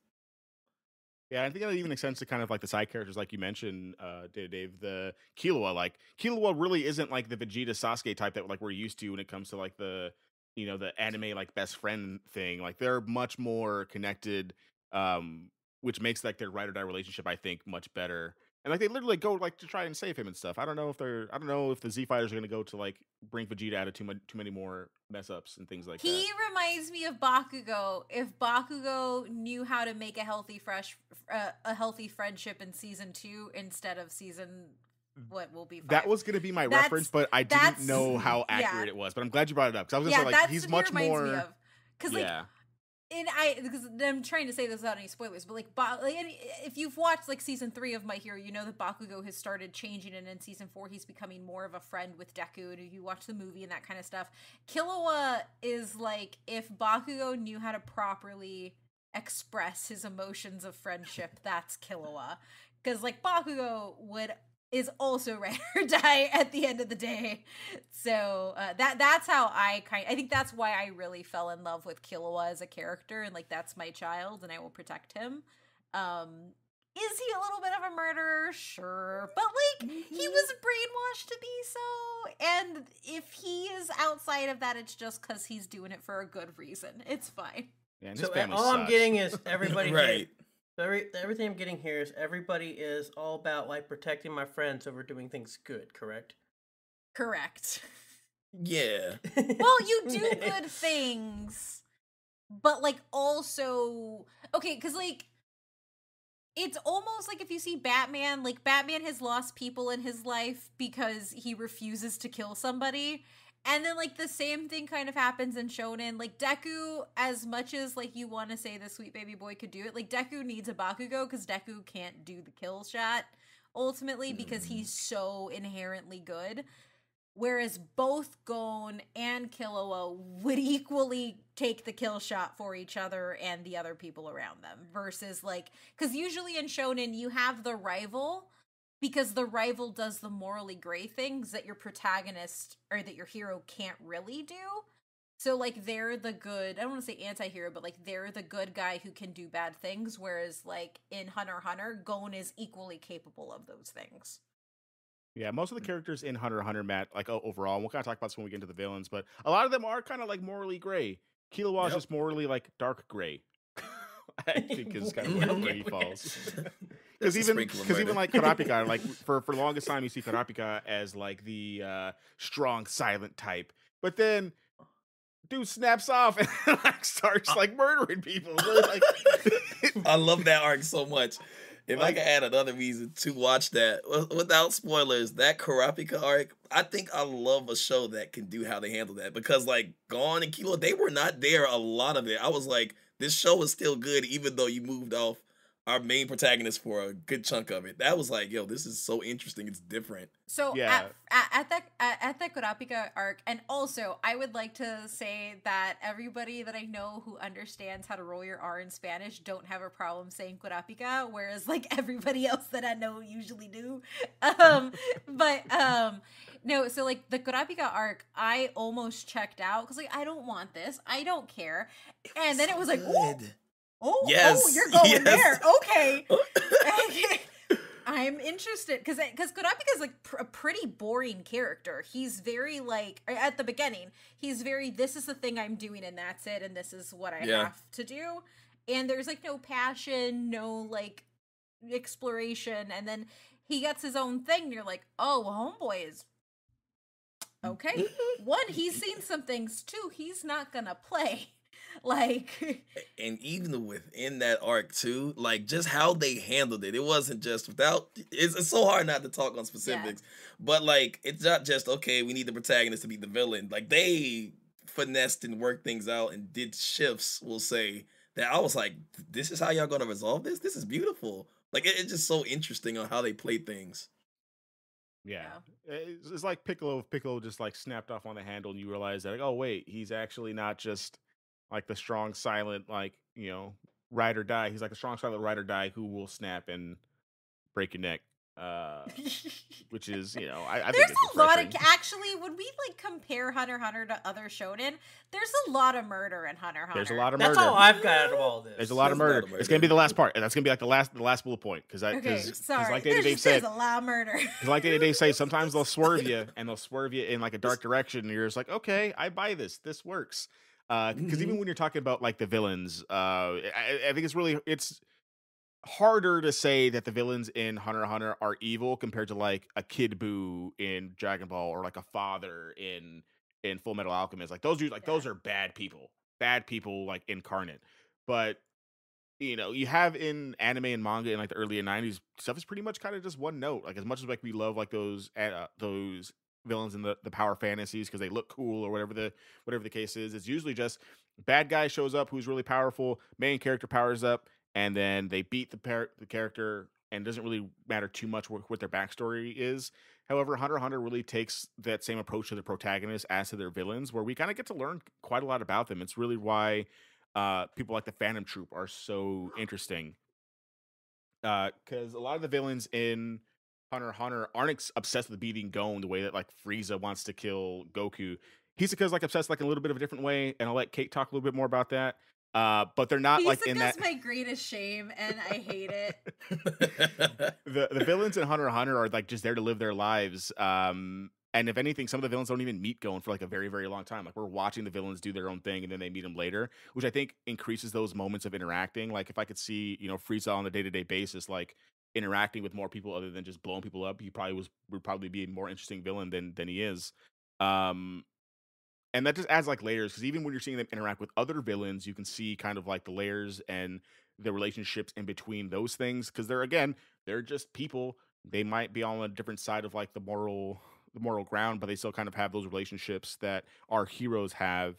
Yeah, I think that even extends to kind of like the side characters, like you mentioned, Dave. The Killua, like Killua really isn't like the Vegeta Sasuke type that like we're used to when it comes to like the the anime like best friend thing. Like they're much more connected, which makes like their ride or die relationship I think much better. And like they literally go like to try and save him and stuff. I don't know if the Z fighters are gonna go to like bring Vegeta out of too many more mess ups and things like that. He reminds me of Bakugo. If Bakugo knew how to make a healthy friendship in season 2 instead of season what will be 5. That was gonna be my reference, but I didn't know how accurate it was. But I'm glad you brought it up because I was gonna say like he's much more. Because like because I'm trying to say this without any spoilers, but like, if you've watched like season 3 of My Hero, you know that Bakugo has started changing, and in season 4 he's becoming more of a friend with Deku. And if you watch the movie and that kind of stuff, Killua is like if Bakugo knew how to properly express his emotions of friendship, that's Killua. Because like Bakugo is also ride or die at the end of the day. So that's how I think that's why I really fell in love with Killua as a character, and like that's my child and I will protect him. Is he a little bit of a murderer? Sure. But like he was brainwashed to be so, and if he is outside of that, it's just because he's doing it for a good reason. It's fine. Yeah, so all I'm getting is everybody right. Everything I'm getting here is everybody is all about like protecting my friends over doing things good, correct? Correct. Yeah. Well, you do good things, but like also okay, because like it's almost like if you see Batman, like Batman has lost people in his life because he refuses to kill somebody. And then, like, the same thing kind of happens in shonen. Like, Deku, as much as, like, you want to say the sweet baby boy could do it, like, Deku needs a Bakugo because Deku can't do the kill shot, ultimately, because he's so inherently good. Whereas both Gon and Killua would equally take the kill shot for each other and the other people around them. Versus, like, because usually in shonen, you have the rival, because the rival does the morally gray things that your protagonist or that your hero can't really do. So, like, they're the good, I don't want to say anti-hero, but, like, they're the good guy who can do bad things, whereas, like, in Hunter x Hunter, Gon is equally capable of those things. Yeah, most of the characters in Hunter x Hunter, Matt, like, overall, and we'll kind of talk about this when we get into the villains, but a lot of them are kind of, like, morally gray. Killua is just morally, like, dark gray. I think is kind of where he falls. Because even like Kurapika, like for the longest time you see Kurapika as like the strong silent type, but then dude snaps off and like starts like murdering people. Like, I love that arc so much. If I could add another reason to watch that without spoilers, that Kurapika arc, I think I love a show that can do how they handle that, because like Gon and Killua, they were not there a lot of it. I was like, this show is still good even though you moved off our main protagonist for a good chunk of it. That was like, yo, this is so interesting. It's different. So yeah. at the Kurapika arc, and also I would like to say that everybody that I know who understands how to roll your R in Spanish don't have a problem saying Kurapika, whereas like everybody else that I know usually do. No, so like the Kurapika arc, I almost checked out because like I don't want this, I don't care, and then it was like, yes, you're going there, okay. I'm interested because Kurapika is like a pretty boring character. He's very like at the beginning, he's very, this is the thing I'm doing and that's it, and this is what I have to do, and there's like no passion, no like exploration, and then he gets his own thing and you're like, oh, homeboy is okay. One, he's seen some things. Two, he's not gonna play. Like, and even within that arc too, like just how they handled it, it wasn't just without. It's so hard not to talk on specifics, but like it's not just okay. We need the protagonist to be the villain. Like they finessed and worked things out and did shifts. We'll say that I was like, this is how y'all gonna resolve this. This is beautiful. Like it's just so interesting on how they play things. Yeah. It's like Piccolo. If Piccolo just like snapped off on the handle, and you realize that, like, oh wait, he's actually not just like the strong, silent, like, you know, ride or die. He's like the strong, silent ride or die who will snap and break your neck. Which is, you know, I think it's a lot of, actually, when we like compare Hunter x Hunter to other shonen, there's a lot of murder in Hunter x Hunter. There's a lot of murder. That's all I've got out of all this. There's a lot of murder. It's gonna be the last part, and that's gonna be like the last bullet point. Because like DataDave said, there's a lot of murder. Because like DataDave says, sometimes they'll swerve you, and they'll swerve you in like a dark direction, and you're just like, okay, I buy this. This works. Because even when you're talking about like the villains, I think it's harder to say that the villains in Hunter x Hunter are evil compared to like a Kid Buu in Dragon Ball, or like a father in Full Metal Alchemist. Like those dudes, like those are bad people like incarnate. But you know, you have in anime and manga in like the early 90s, stuff is pretty much kind of just one note. Like as much as like we love like those villains in the power fantasies because they look cool or whatever the case is. It's usually just bad guy shows up who's really powerful, main character powers up, and then they beat the character, and it doesn't really matter too much what their backstory is. However, Hunter x Hunter really takes that same approach to the protagonists as to their villains, where we kind of get to learn quite a lot about them. It's really why people like the Phantom Troop are so interesting. Because a lot of the villains in Hunter x Hunter aren't obsessed with beating Gon the way that like Frieza wants to kill Goku. Hisoka's like obsessed like a little bit of a different way, and I'll let Kate talk a little bit more about that. But they're not like in that. Hisoka's my greatest shame, and I hate it. The villains in Hunter x Hunter are like just there to live their lives. And if anything, some of the villains don't even meet Gon for like a very, very long time. Like we're watching the villains do their own thing, and then they meet them later, which I think increases those moments of interacting. Like if I could see, Frieza on a day-to-day basis, like interacting with more people other than just blowing people up, he would probably be a more interesting villain than he is. And that just adds like layers, because even when you're seeing them interact with other villains, you can see kind of like the layers and the relationships in between those things, because they're just people. They might be on a different side of like the moral ground, but they still kind of have those relationships that our heroes have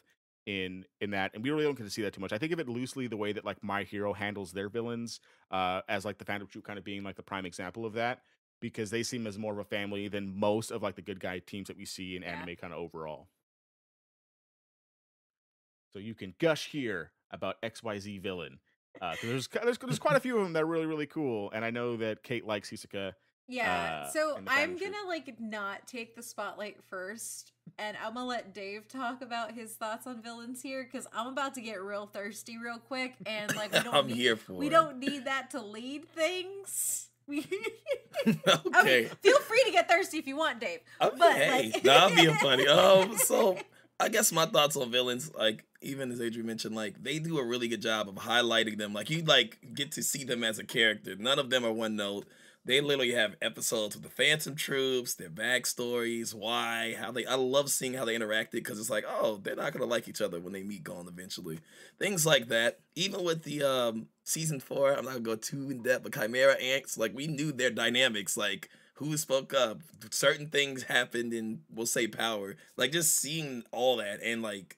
in that, and we really don't get to see that too much. I think of it loosely the way that like My Hero handles their villains, as like the Phantom Troop kind of being like the prime example of that, because they seem as more of a family than most of like the good guy teams that we see in anime kind of overall. So you can gush here about XYZ villain. There's quite a few of them that are really, really cool, and I know that Kate likes Hisoka. Yeah, so I'm gonna like not take the spotlight first, and I'm gonna let Dave talk about his thoughts on villains here, because I'm about to get real thirsty real quick, and like we don't need that to lead things. Okay, feel free to get thirsty if you want, Dave. Okay, I'm being funny. So I guess my thoughts on villains, like even as Adrian mentioned, like they do a really good job of highlighting them. Like you like get to see them as a character. None of them are one note. They literally have episodes with the Phantom Troops, their backstories, I love seeing how they interacted, because it's like, oh, they're not gonna like each other when they meet Gon eventually. Things like that. Even with the season 4, I'm not gonna go too in depth, but Chimera Ants, like we knew their dynamics, like who spoke up, certain things happened in, we'll say, Power. Like just seeing all that, and like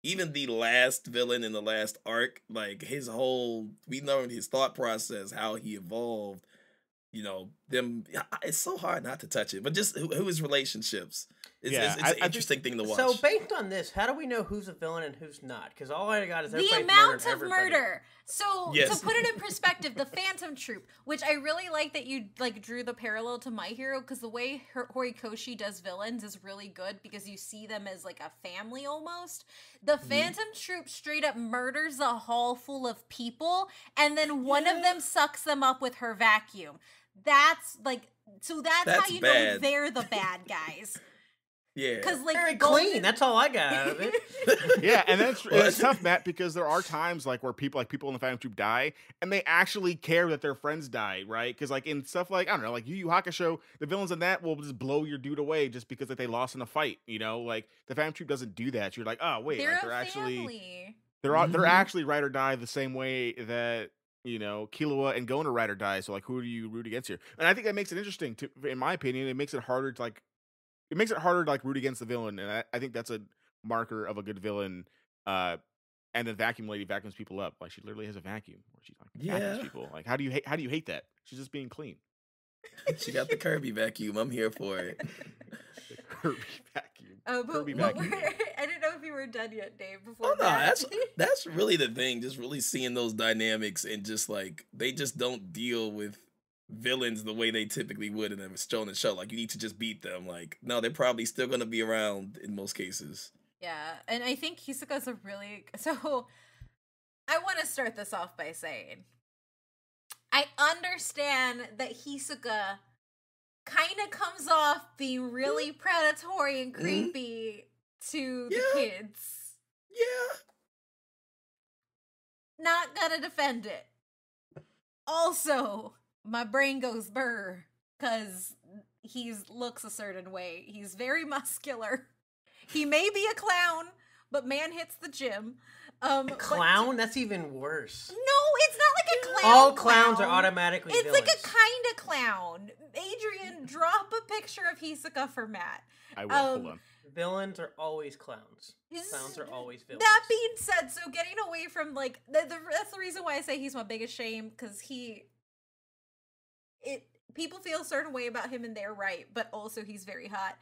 even the last villain in the last arc, like we learned his thought process, how he evolved. It's so hard not to touch it, but just who his relationships. It's an interesting thing to watch. So based on this, how do we know who's a villain and who's not? Because all I got is the amount of murder. So to put it in perspective, the Phantom Troop, which I really like that you like drew the parallel to My Hero, because the way Horikoshi does villains is really good, because you see them as like a family almost. The Phantom Troop straight up murders a hall full of people, and then one of them sucks them up with her vacuum. That's how you know they're the bad guys. Yeah, because like very clean. That's all I got out of it. Yeah, and it's tough, Matt, because there are times like where people in the Phantom Troop die, and they actually care that their friends died, right? Because like in stuff like, I don't know, like Yu Yu Hakusho, the villains in that will just blow your dude away just because they lost in a fight. Like the Phantom Troop doesn't do that. You're like, oh wait, they're actually family. They're actually ride or die the same way that Killua and Gon are ride or die. So like, who do you root against here? And I think that makes it interesting. In my opinion, it makes it harder to root against the villain, and I think that's a marker of a good villain. And then Vacuum Lady vacuums people up. Like she literally has a vacuum where she like vacuums people. Like how do you hate that? She's just being clean. She got the Kirby vacuum. I'm here for it. The Kirby vacuum. Kirby vacuum. I didn't know if you were done yet, Dave. Before that's really the thing. Just really seeing those dynamics, and just like they just don't deal with villains the way they typically would in a shonen show. Like you need to just beat them. Like no, they're probably still going to be around in most cases. Yeah, and I think Hisoka's so. I want to start this off by saying I understand that Hisoka kind of comes off being really predatory and creepy to the kids. Yeah. Not gonna defend it. Also, my brain goes burr because he looks a certain way. He's very muscular. He may be a clown, but man hits the gym. Clown? That's even worse. No, it's not like a clown. All clowns are automatically It's villains. like a kind of clown. Adrian, drop a picture of Hisoka for Matt. I will. Hold on. Villains are always clowns. Clowns are always villains. That being said, so getting away from like that's the reason why I say he's my biggest shame, because people feel a certain way about him and they're right, but also he's very hot.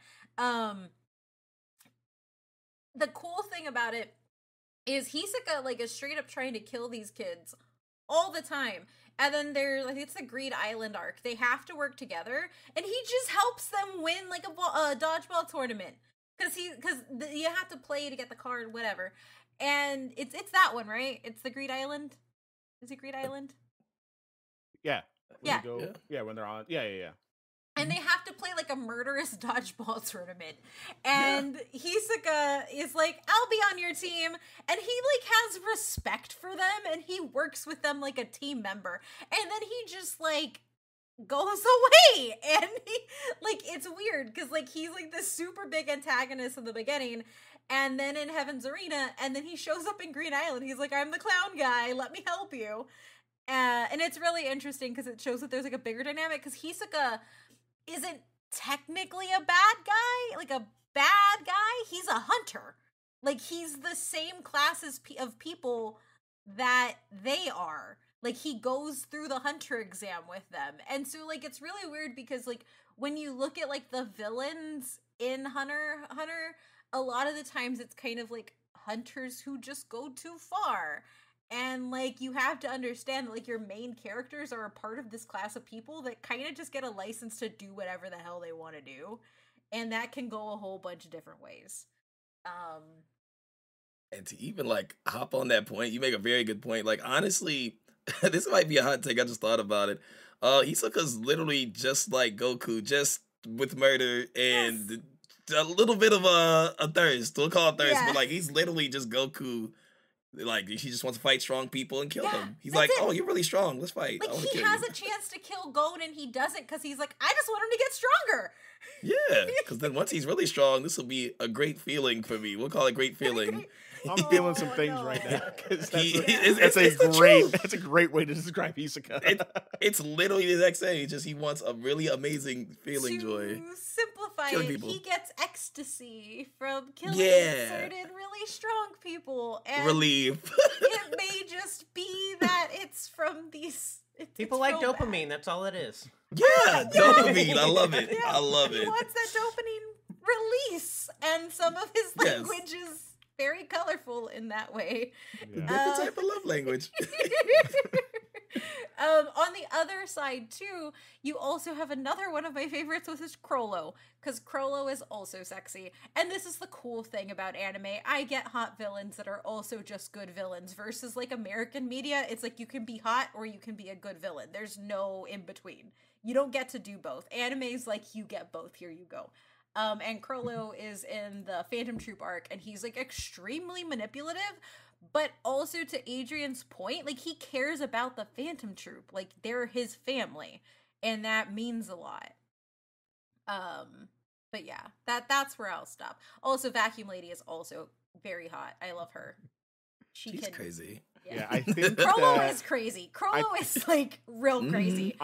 The cool thing about it is Hisoka like is straight up trying to kill these kids all the time. And then there's like it's the Greed Island arc. They have to work together, and he just helps them win like a dodgeball tournament because you have to play to get the card, whatever. And it's that one, right? It's the Greed Island. Is it Greed Island? Yeah. Yeah. When they're on. Yeah. And they have to play like a murderous dodgeball tournament. And Hisoka is like, I'll be on your team. And he like has respect for them and he works with them like a team member. And then he just like goes away. And he like, it's weird because like he's like this super big antagonist in the beginning. And then in Heaven's Arena, and then he shows up in Green Island. He's like, I'm the clown guy. Let me help you. And it's really interesting because it shows that there's like a bigger dynamic because Hisoka isn't technically a bad guy, like a bad guy. He's a hunter. Like he's the same class of people that they are. Like he goes through the hunter exam with them. And so like it's really weird because like when you look at like the villains in Hunter, a lot of the times it's kind of like hunters who just go too far. And, like, you have to understand that, like, your main characters are a part of this class of people that kind of just get a license to do whatever the hell they want to do. And that can go a whole bunch of different ways. And to even, like, hop on that point, you make a very good point. Like, honestly, this might be a hot take. I just thought about it. Hisoka's literally just like Goku, just with murder and a little bit of a thirst. We'll call it thirst, but, like, he's literally just Goku. Like, he just wants to fight strong people and kill them. He's like, oh, you're really strong. Let's fight. Like, he has a chance to kill Gon, and he doesn't because he's like, I just want him to get stronger. Yeah, because then once he's really strong, this will be a great feeling for me. We'll call it great feeling. I'm feeling some things right now. That's a great way to describe Hisoka. It's literally the exact same. It's just he wants a really amazing feeling joy. To simplify it, he gets ecstasy from killing certain really strong people. And relief. It may just be that it's from these... People like dopamine. That's all it is. Yeah, dopamine. I love it. Yeah. I love it. He wants that dopamine release. And some of his language is very colorful in that way. Yeah. Different type of love language. On the other side, too, you also have another one of my favorites, which is Crollo, because Crollo is also sexy. And this is the cool thing about anime. I get hot villains that are also just good villains, versus, like, American media. It's like you can be hot or you can be a good villain. There's no in-between. You don't get to do both. Anime's like, you get both. Here you go. And Crollo is in the Phantom Troop arc, and he's, like, extremely manipulative, but also to Adrian's point, like, he cares about the Phantom Troop. Like, they're his family, and that means a lot. But yeah, that's where I'll stop. Also, Vacuum Lady is also very hot. I love her. She's crazy. Yeah, I think Crollo is crazy. Crollo is, like, real crazy.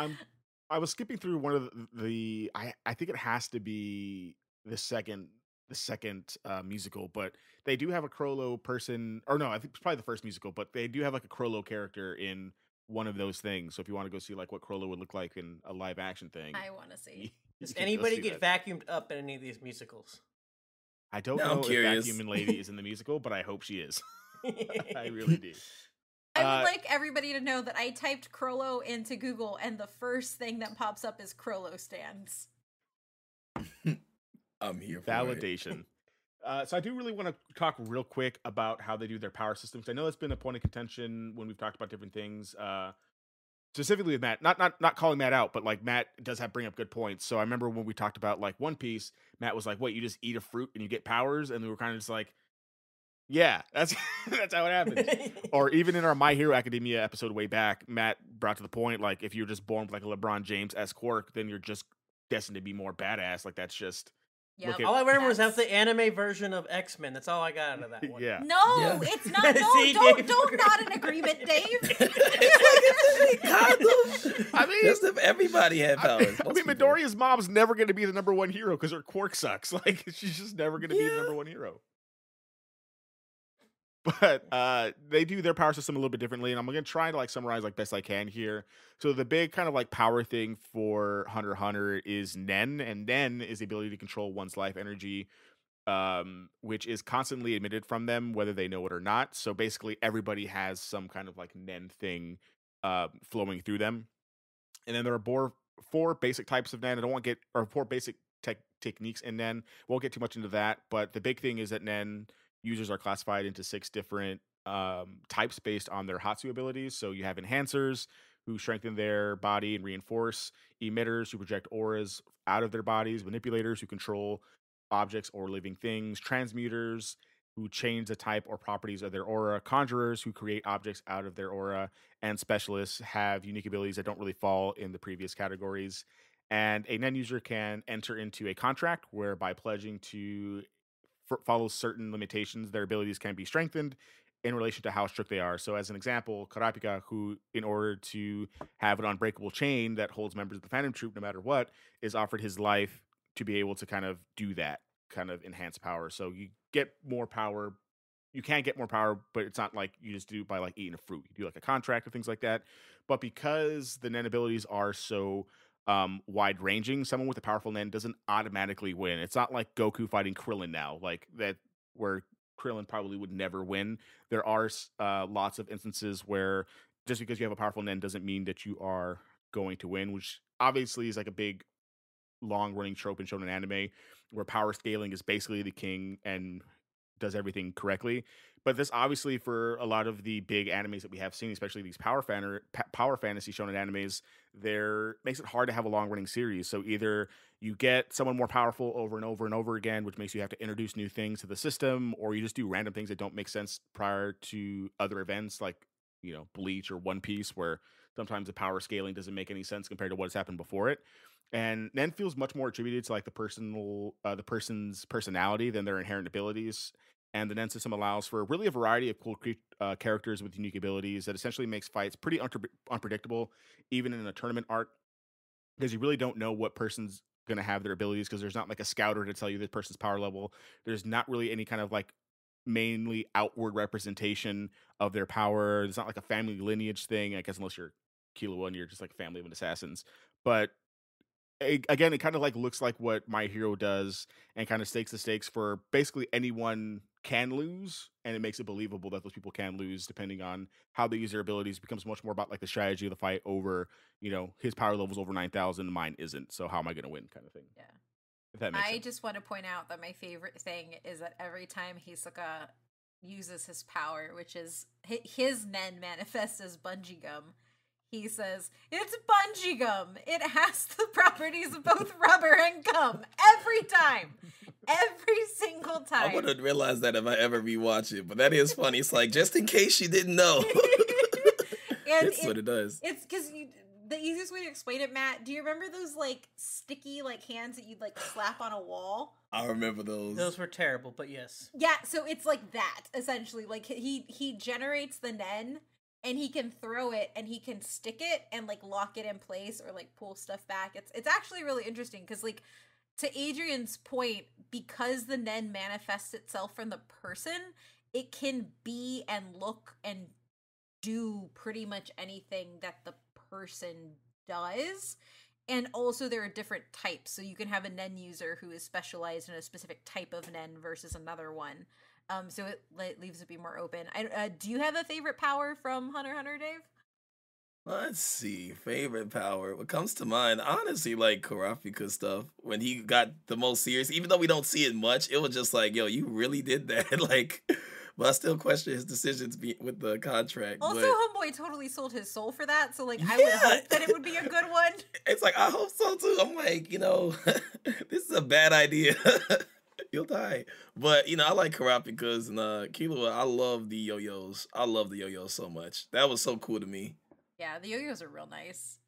I was skipping through one of the I think it has to be the second musical, but they do have a Crollo person, or no, I think it's probably the first musical, but they do have like a Crollo character in one of those things. So if you want to go see like what Crollo would look like in a live action thing, I want to see. Does anybody get vacuumed up in any of these musicals? I don't know if Vacuum Lady is in the musical, but I hope she is. I really do. I would like everybody to know that I typed Crollo into Google, and the first thing that pops up is Crollo stands. I'm here for validation. So I do really want to talk real quick about how they do their power systems. I know it's been a point of contention when we've talked about different things, specifically with Matt. Not calling Matt out, but like Matt does bring up good points. So I remember when we talked about like One Piece, Matt was like, "Wait, you just eat a fruit and you get powers?" And we were kind of just like, "Yeah, that's that's how it happens." Or even in our My Hero Academia episode way back, Matt brought to the point like if you're just born with like a LeBron James-esque quirk, then you're just destined to be more badass. Like that's just Yep. All I remember was that's the anime version of X-Men. That's all I got out of that one. Yeah. No, Yeah. it's not. No, See, don't Dave? not an agreement, Dave. Kind of. I mean, Just if everybody had powers. I mean, Midoriya's mom's never going to be the number one hero because her quirk sucks. Like, she's just never going to be the number one hero. But they do their power system a little bit differently, and I'm going to try to like summarize like best I can here. So the big kind of like power thing for Hunter x Hunter is Nen, and Nen is the ability to control one's life energy, which is constantly emitted from them, whether they know it or not. So basically, everybody has some kind of like Nen thing flowing through them. And then there are four basic types of Nen. I don't want to get or four basic techniques in Nen. Won't get too much into that, but the big thing is that Nen users are classified into 6 different types based on their Hatsu abilities. So you have enhancers who strengthen their body and reinforce, emitters who project auras out of their bodies, manipulators who control objects or living things, transmuters who change the type or properties of their aura, conjurers who create objects out of their aura, and specialists have unique abilities that don't really fall in the previous categories. And a Nen user can enter into a contract where by pledging to follow certain limitations, their abilities can be strengthened in relation to how strict they are. So as an example, Karapika, who in order to have an unbreakable chain that holds members of the Phantom Troop no matter what, is offered his life to be able to kind of do that, kind of enhance power. So you get more power. You can get more power, but it's not like you just do it by like eating a fruit. You do like a contract or things like that. But because the Nen abilities are so wide ranging, someone with a powerful Nen doesn't automatically win. It's not like Goku fighting Krillin now, like that, where Krillin probably would never win. There are lots of instances where just because you have a powerful Nen doesn't mean that you are going to win, which obviously is like a big long running trope in shonen anime where power scaling is basically the king and does everything correctly. But this obviously for a lot of the big animes that we have seen, especially these power fantasy shonen animes, there makes it hard to have a long running series. So either you get someone more powerful over and over and over again, which makes you have to introduce new things to the system, or you just do random things that don't make sense prior to other events like, you know, Bleach or One Piece, where sometimes the power scaling doesn't make any sense compared to what's happened before it. And Nen feels much more attributed to like the person's personality than their inherent abilities. And the Nen system allows for really a variety of cool characters with unique abilities that essentially makes fights pretty unpredictable, even in a tournament arc, because you really don't know what person's going to have their abilities, because there's not like a scouter to tell you this person's power level. There's not really any kind of like mainly outward representation of their power. It's not like a family lineage thing, I guess, unless you're Killua and you're just like a family of assassins. But again, it kind of like looks like what My Hero does and kind of stakes the stakes for basically anyone can lose, and it makes it believable that those people can lose depending on how they use their abilities. It becomes much more about like the strategy of the fight over, you know, his power level's over 9,000, mine isn't, so how am I going to win kind of thing. Yeah. If that makes sense. I just want to point out that my favorite thing is that every time Hisoka uses his power, which is his Nen manifests as bungee gum, he says, "It's bungee gum. It has the properties of both rubber and gum." Every time. Every single time. I wouldn't realize that if I ever rewatch it, but that is funny. It's like, just in case you didn't know. That's what it does. It's because the easiest way to explain it, Matt, do you remember those like sticky like hands that you'd like slap on a wall? I remember those. Those were terrible, but yes. Yeah, so it's like that, essentially. Like he generates the Nen, and he can throw it, and he can stick it and like lock it in place or like pull stuff back. It's actually really interesting because, like, to Adrian's point, because the Nen manifests itself from the person, it can be and look and do pretty much anything that the person does. And also there are different types, so you can have a Nen user who is specialized in a specific type of Nen versus another one. So it leaves it be more open. Do you have a favorite power from Hunter x Hunter, Dave? Let's see. Favorite power. What comes to mind, honestly, like Karapika stuff. When he got the most serious, even though we don't see it much, it was just like, yo, you really did that. Like, but I still question his decisions with the contract. Also, but Homeboy totally sold his soul for that, so like I would hope that it would be a good one. It's like, I hope so too. I'm like, you know, this is a bad idea. You'll die. But, you know, I like Karapika's and Killua. I love the yo-yos. I love the yo-yos so much. That was so cool to me. Yeah, the yo-yos are real nice.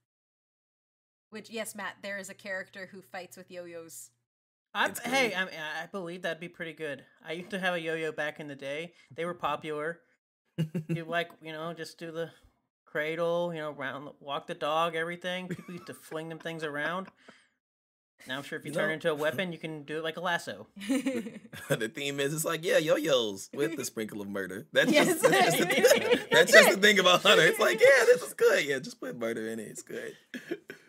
Which, yes, Matt, there is a character who fights with yo-yos. I believe that'd be pretty good. I used to have a yo-yo back in the day. They were popular. You just do the cradle, walk the dog, everything. People used to fling them things around. Now I'm sure if you turn it into a weapon, you can do it like a lasso. The theme is, it's like, yo-yos with the sprinkle of murder. That's just the thing about Hunter. It's like, yeah, this is good. Yeah, just put murder in it. It's good.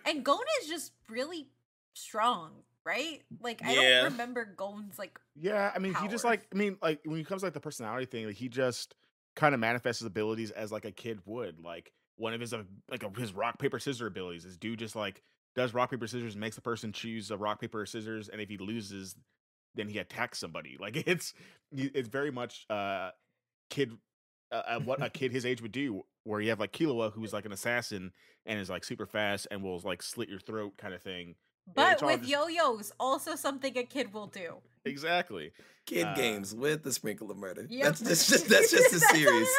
And Gon is just really strong, right? Like, I don't remember Gon's, like, yeah, I mean, power. he just, like, when it comes to, like, the personality thing, like, he just kind of manifests his abilities as, like, a kid would. Like, one of his, his rock, paper, scissors abilities. This dude just, like, does rock, paper, scissors, makes the person choose a rock, paper, or scissors, and if he loses, then he attacks somebody. Like, it's very much kid, what a kid his age would do, where you have, like, Killua, who's, like, an assassin, and is, like, super fast, and will, like, slit your throat kind of thing. But with yo-yos, also something a kid will do. Exactly. Kid games with the sprinkle of murder. Yep. That's just a series.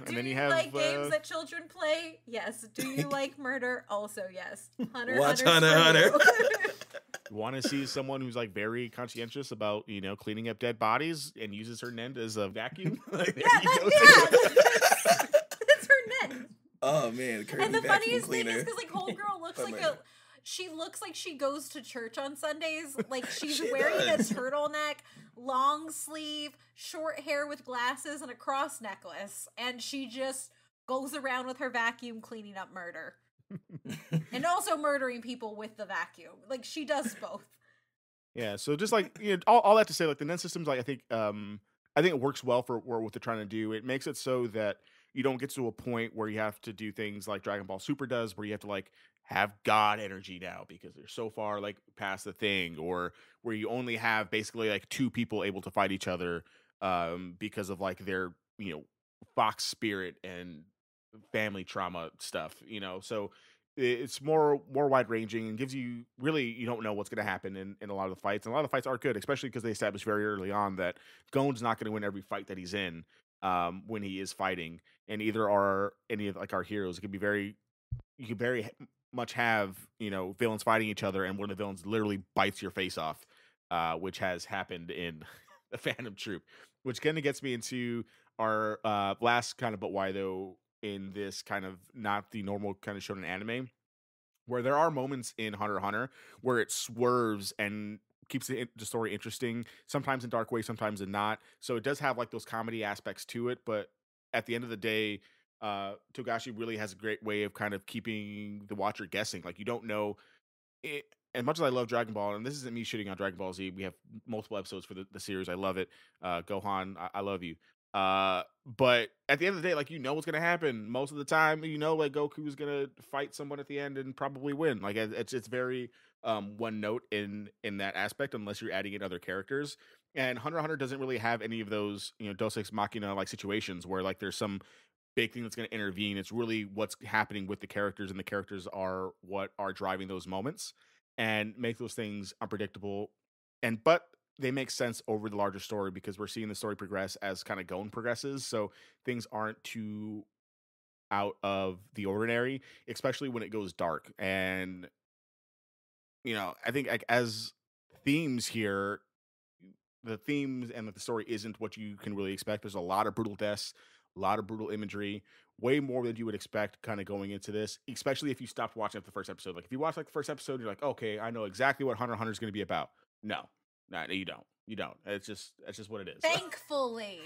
Do you like games that children play? Yes. Do you like murder? Also, yes. Watch Hunter. You want to see someone who's, like, very conscientious about, cleaning up dead bodies and uses her Nen as a vacuum? That's her Nen. Oh man, Kirby and the funniest cleaner. thing is because, like, homegirl looks she looks like she goes to church on Sundays. Like, she's wearing a turtleneck, long sleeve, short hair with glasses, and a cross necklace. And she just goes around with her vacuum cleaning up murder. And also murdering people with the vacuum. Like, she does both. Yeah, so just, like, all that to say, like, the Nen system's, like, I think it works well for what they're trying to do. It makes it so that you don't get to a point where you have to do things like Dragon Ball Super does, where you have to, like, have God energy now because they're so far, like, past the thing, or where you only have basically, like, two people able to fight each other because of, like, their, fox spirit and family trauma stuff, so it's more wide ranging and gives you, really, you don't know what's going to happen in a lot of the fights, and a lot of the fights are good, especially because they established very early on that Gon's not going to win every fight that he's in when he is fighting, and either are any of, like, our heroes. You could very much have villains fighting each other, and one of the villains literally bites your face off, which has happened in the Fandom Troop, which kind of gets me into our last kind of but why though in this kind of not the normal kind of shonen anime, where there are moments in Hunter x Hunter where it swerves and keeps the story interesting, sometimes in dark ways, sometimes in not. So it does have, like, those comedy aspects to it, but at the end of the day, Togashi really has a great way of kind of keeping the watcher guessing. Like, you don't know it. As much as I love Dragon Ball, and this isn't me shitting on Dragon Ball Z, we have multiple episodes for the series. I love it. Gohan, I love you. But at the end of the day, like, what's gonna happen most of the time. Like, Goku's gonna fight someone at the end and probably win. Like, it's very one note in that aspect, unless you're adding in other characters. And Hunter x Hunter doesn't really have any of those Deus Ex Machina like situations where, like, there's some big thing that's going to intervene. It's really what's happening with the characters, and the characters are what are driving those moments and make those things unpredictable. But they make sense over the larger story because we're seeing the story progress as kind of Gon progresses. So things aren't too out of the ordinary, especially when it goes dark. And, I think, like, as themes here, the themes and the story isn't what you can really expect. There's a lot of brutal deaths, a lot of brutal imagery, way more than you would expect kind of going into this, especially if you stopped watching the first episode. Like, if you watch, like, the first episode, you're like, okay, I know exactly what Hunter x Hunter is going to be about. No, you don't. You don't. That's just what it is. Thankfully,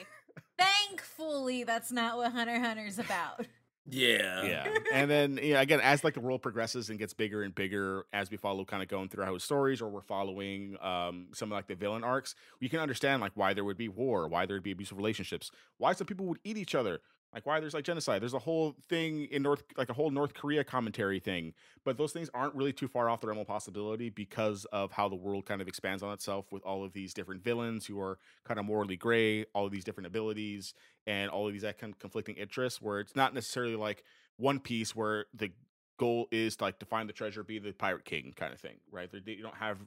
that's not what Hunter x Hunter's about. Yeah. And then, again, as, like, the world progresses and gets bigger and bigger, as we follow kind of going through his stories, or we're following some of, like, the villain arcs, we can understand, like, why there would be war, why there would be abusive relationships, why some people would eat each other, like, why there's, like, genocide. There's a whole thing in a whole North Korea commentary thing, but those things aren't really too far off the realm of possibility because of how the world kind of expands on itself with all of these different villains who are kind of morally gray, all of these different abilities, and all of these kind of conflicting interests, where it's not necessarily like One Piece where the goal is to, like, to find the treasure, be the pirate king kind of thing, right? You don't have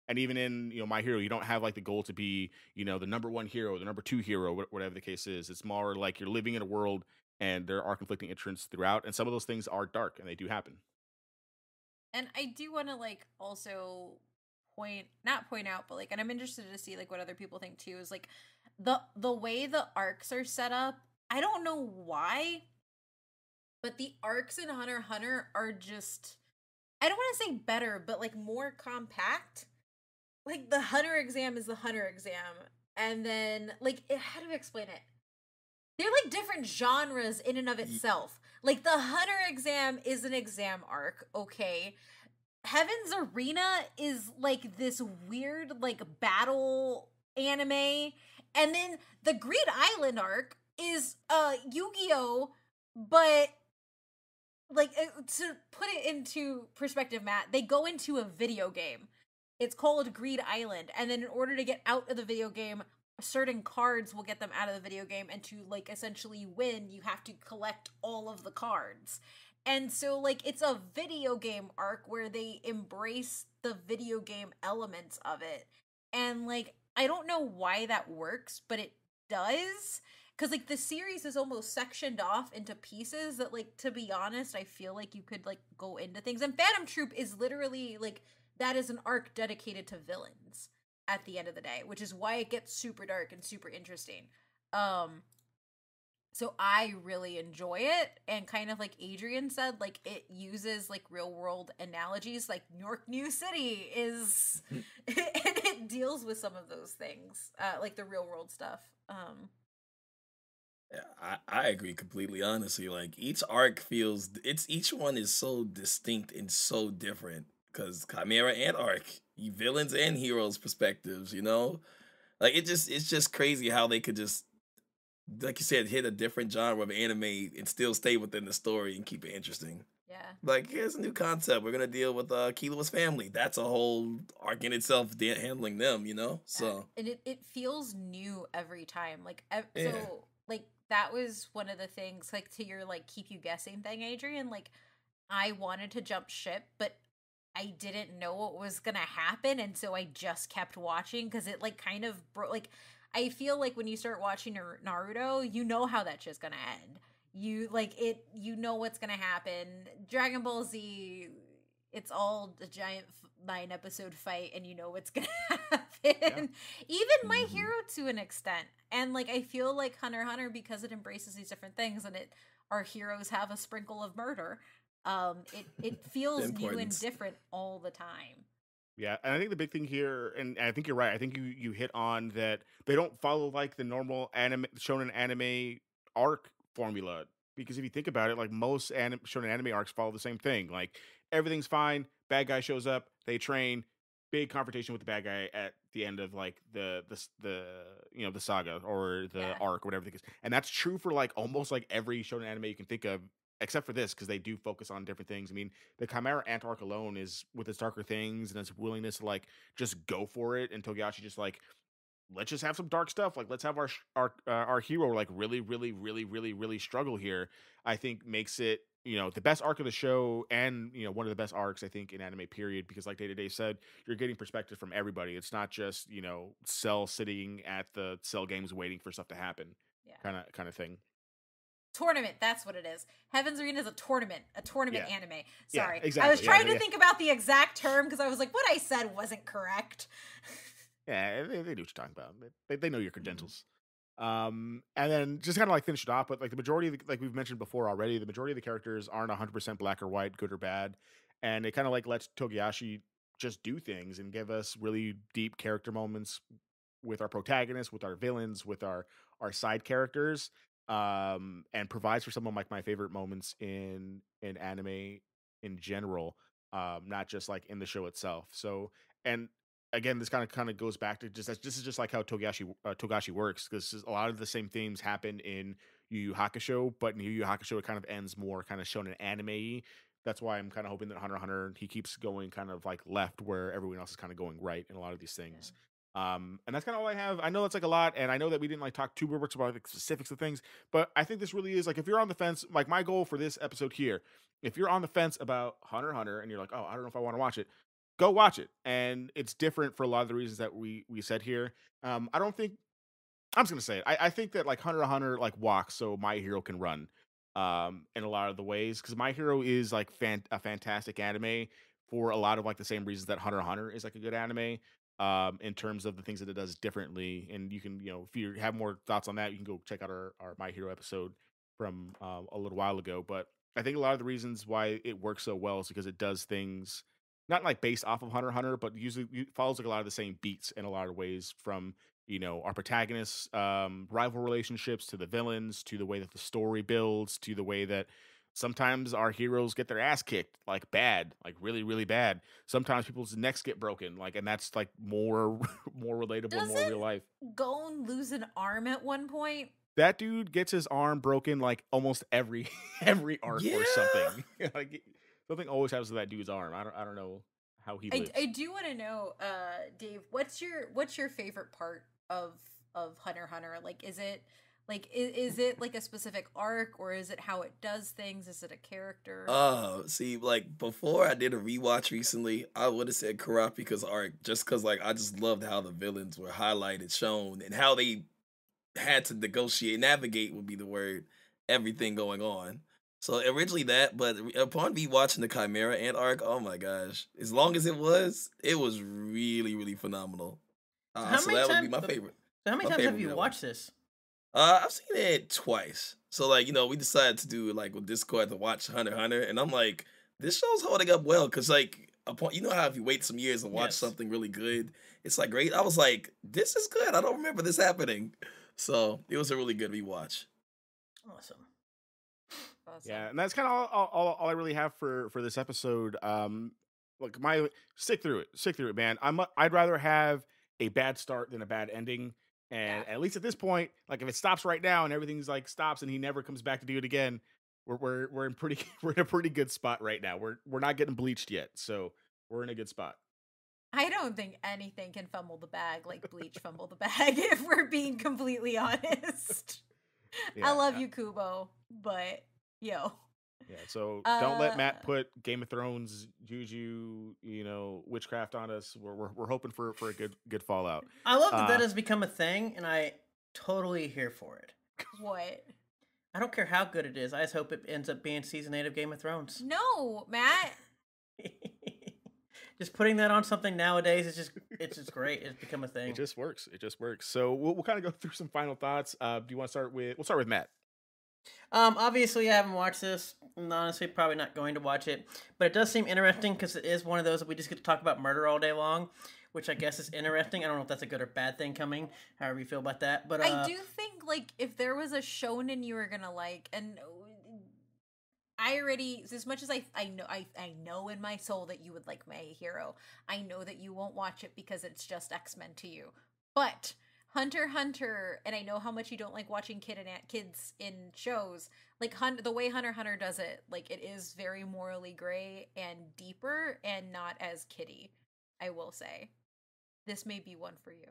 and even in My Hero, you don't have, like, the goal to be the number one hero, the number two hero, whatever the case is. It's more like you're living in a world and there are conflicting interests throughout, and some of those things are dark and they do happen. And I do want to, like, also not point out, but like, and I'm interested to see like what other people think too, is like the way the arcs are set up. I don't know why, but the arcs in Hunter x Hunter are just, I don't want to say better, but like more compact. Like the Hunter exam is the Hunter exam, and then like how do I explain it? They're like different genres in and of itself. Like the Hunter exam is an exam arc, okay. Heaven's Arena is like this weird like battle anime, and then the Greed Island arc is Yu-Gi-Oh, but like to put it into perspective, Matt, they go into a video game. It's called Greed Island, and then in order to get out of the video game, certain cards will get them out of the video game, and to like essentially win, you have to collect all of the cards. And so like it's a video game arc where they embrace the video game elements of it. And like I don't know why that works, but it does. Cause like the series is almost sectioned off into pieces that, like, to be honest, I feel like you could like go into things. And Phantom Troop is literally like, that is an arc dedicated to villains at the end of the day, which is why it gets super dark and super interesting. So I really enjoy it, and kind of like Adrian said, like it uses like real world analogies, like New York New City is and it deals with some of those things, like the real world stuff. Yeah, I agree completely, honestly. Like each arc feels, each one is so distinct and so different, because Chimera and arc, villains and heroes perspectives, you know? Like it's just crazy how they could just, like you said, hit a different genre of anime and still stay within the story and keep it interesting. Yeah. Like, here's a new concept. We're gonna deal with Kilo's family. That's a whole arc in itself, handling them, you know? So and it feels new every time. Like yeah. so like that was one of the things, like, to your like keep you guessing thing, Adrian. Like I wanted to jump ship, but I didn't know what was gonna happen, and so I just kept watching because it like kind of like, I feel like when you start watching Naruto, you know how that shit's gonna end. You like it, you know what's gonna happen. Dragon Ball Z, it's all a giant 9-episode fight, and you know what's gonna happen. Yeah. Even My Hero to an extent, and like I feel like Hunter x Hunter, because it embraces these different things, and our heroes have a sprinkle of murder. It feels new and different all the time. Yeah, and I think the big thing here, and I think you're right. I think you hit on that they don't follow like the normal anime shonen anime arc formula, because if you think about it, like most shonen anime arcs follow the same thing. Like everything's fine, bad guy shows up, they train, big confrontation with the bad guy at the end of like the you know, the saga or the arc or whatever it is. And that's true for like almost like every shonen anime you can think of, except for this, because they do focus on different things. I mean, the Chimera Ant arc alone is, with its darker things and its willingness to like just go for it, and Togashi just like, let's just have some dark stuff. Like let's have our hero like really struggle here. I think makes it, you know, the best arc of the show, and you know, one of the best arcs I think in anime period, because like DataDave said, you're getting perspective from everybody. It's not just, you know, Cell sitting at the Cell games waiting for stuff to happen. Yeah. Kind of thing. Tournament, that's what it is. Heaven's Arena is a tournament anime. Sorry. Yeah, exactly. I was trying to think about the exact term, because I was like, what I said wasn't correct. Yeah, they know what you're talking about. They know your credentials. And then just kind of like finish it off, but like the majority of like we've mentioned before already, the majority of the characters aren't 100% black or white, good or bad. And it kind of like lets Togashi just do things and give us really deep character moments with our protagonists, with our villains, with our side characters. And provides for some of like my favorite moments in anime in general, not just like in the show itself. So, and again, this kind of goes back to just, this is just like how Togashi works, because a lot of the same themes happen in Yu Yu Hakusho, but in Yu Yu Hakusho it kind of ends more kind of shonen anime-y. That's why I'm kind of hoping that Hunter x Hunter, he keeps going kind of like left where everyone else is kind of going right in a lot of these things. And that's kind of all I have. I know that's like a lot, and I know that we didn't like talk too much about like specifics of things, but I think this really is like, if you're on the fence, like my goal for this episode here, if you're on the fence about Hunter x Hunter and you're like, oh, I don't know if I want to watch it, go watch it. And it's different for a lot of the reasons that we said here. I don't think, I'm just gonna say it. I think that like Hunter x Hunter like walks so My Hero can run in a lot of the ways, because My Hero is like a fantastic anime for a lot of like the same reasons that Hunter x Hunter is like a good anime. In terms of the things that it does differently, and you can, if you have more thoughts on that, you can go check out our My Hero episode from a little while ago. But I think a lot of the reasons why it works so well is because it does things not like based off of Hunter x Hunter, but usually follows like a lot of the same beats in a lot of ways, from our protagonists, rival relationships, to the villains, to the way that the story builds, to the way that sometimes our heroes get their ass kicked, like bad, like really, really bad. Sometimes people's necks get broken, like, and that's like more more relatable, more real life. Gon lose an arm at one point? That dude gets his arm broken like almost every arc or something. Like something always happens to that dude's arm. I don't know how he lives. I do want to know, Dave, what's your favorite part of Hunter x Hunter? Like, is it like a specific arc, or is it how it does things? Is it a character? See, like before I did a rewatch recently, I would have said Kurapika's arc, just because like I just loved how the villains were highlighted, shown, and how they had to navigate would be the word, everything going on. So originally that, but upon rewatching the Chimera Ant arc, oh my gosh, as long as it was really, really phenomenal. So that would be my favorite. So how many times have you watched this? I've seen it twice. So like, we decided to do like with Discord to watch Hunter x Hunter, and I'm like, this show's holding up well, because like how if you wait some years and watch something really good, it's like great. I was like, this is good. I don't remember this happening. So it was a really good rewatch. Awesome. Yeah, and that's kind of all I really have for this episode. Look, stick through it, man. I'd rather have a bad start than a bad ending. And at least at this point, like if it stops right now and everything's like stops and he never comes back to do it again, we're in a pretty good spot right now. We're not getting bleached yet, so we're in a good spot. I don't think anything can fumble the bag like Bleach fumble the bag, if we're being completely honest. Yeah, I love you, Kubo, but yo. Yeah, so don't let Matt put Game of Thrones juju, witchcraft on us. We're hoping for a good fallout. I love that has become a thing, and I totally here for it. What? I don't care how good it is. I just hope it ends up being season 8 of Game of Thrones. No, Matt. Just putting that on something nowadays, it's just great. It's become a thing. It just works. So we'll kind of go through some final thoughts. Do you want to start with? We'll start with Matt. Obviously I haven't watched this. I'm honestly probably not going to watch it, but it does seem interesting because it is one of those that we just get to talk about murder all day long, which I guess is interesting. I don't know if that's a good or bad thing coming, however you feel about that. But I do think, like, if there was a shonen you were gonna like, and I already, as much as I know in my soul that you would like My Hero, I know that you won't watch it because it's just X-Men to you. But Hunter x Hunter, and I know how much you don't like watching kids in shows, like the way Hunter x Hunter does it, like it is very morally gray and deeper and not as kiddie, I will say. This may be one for you.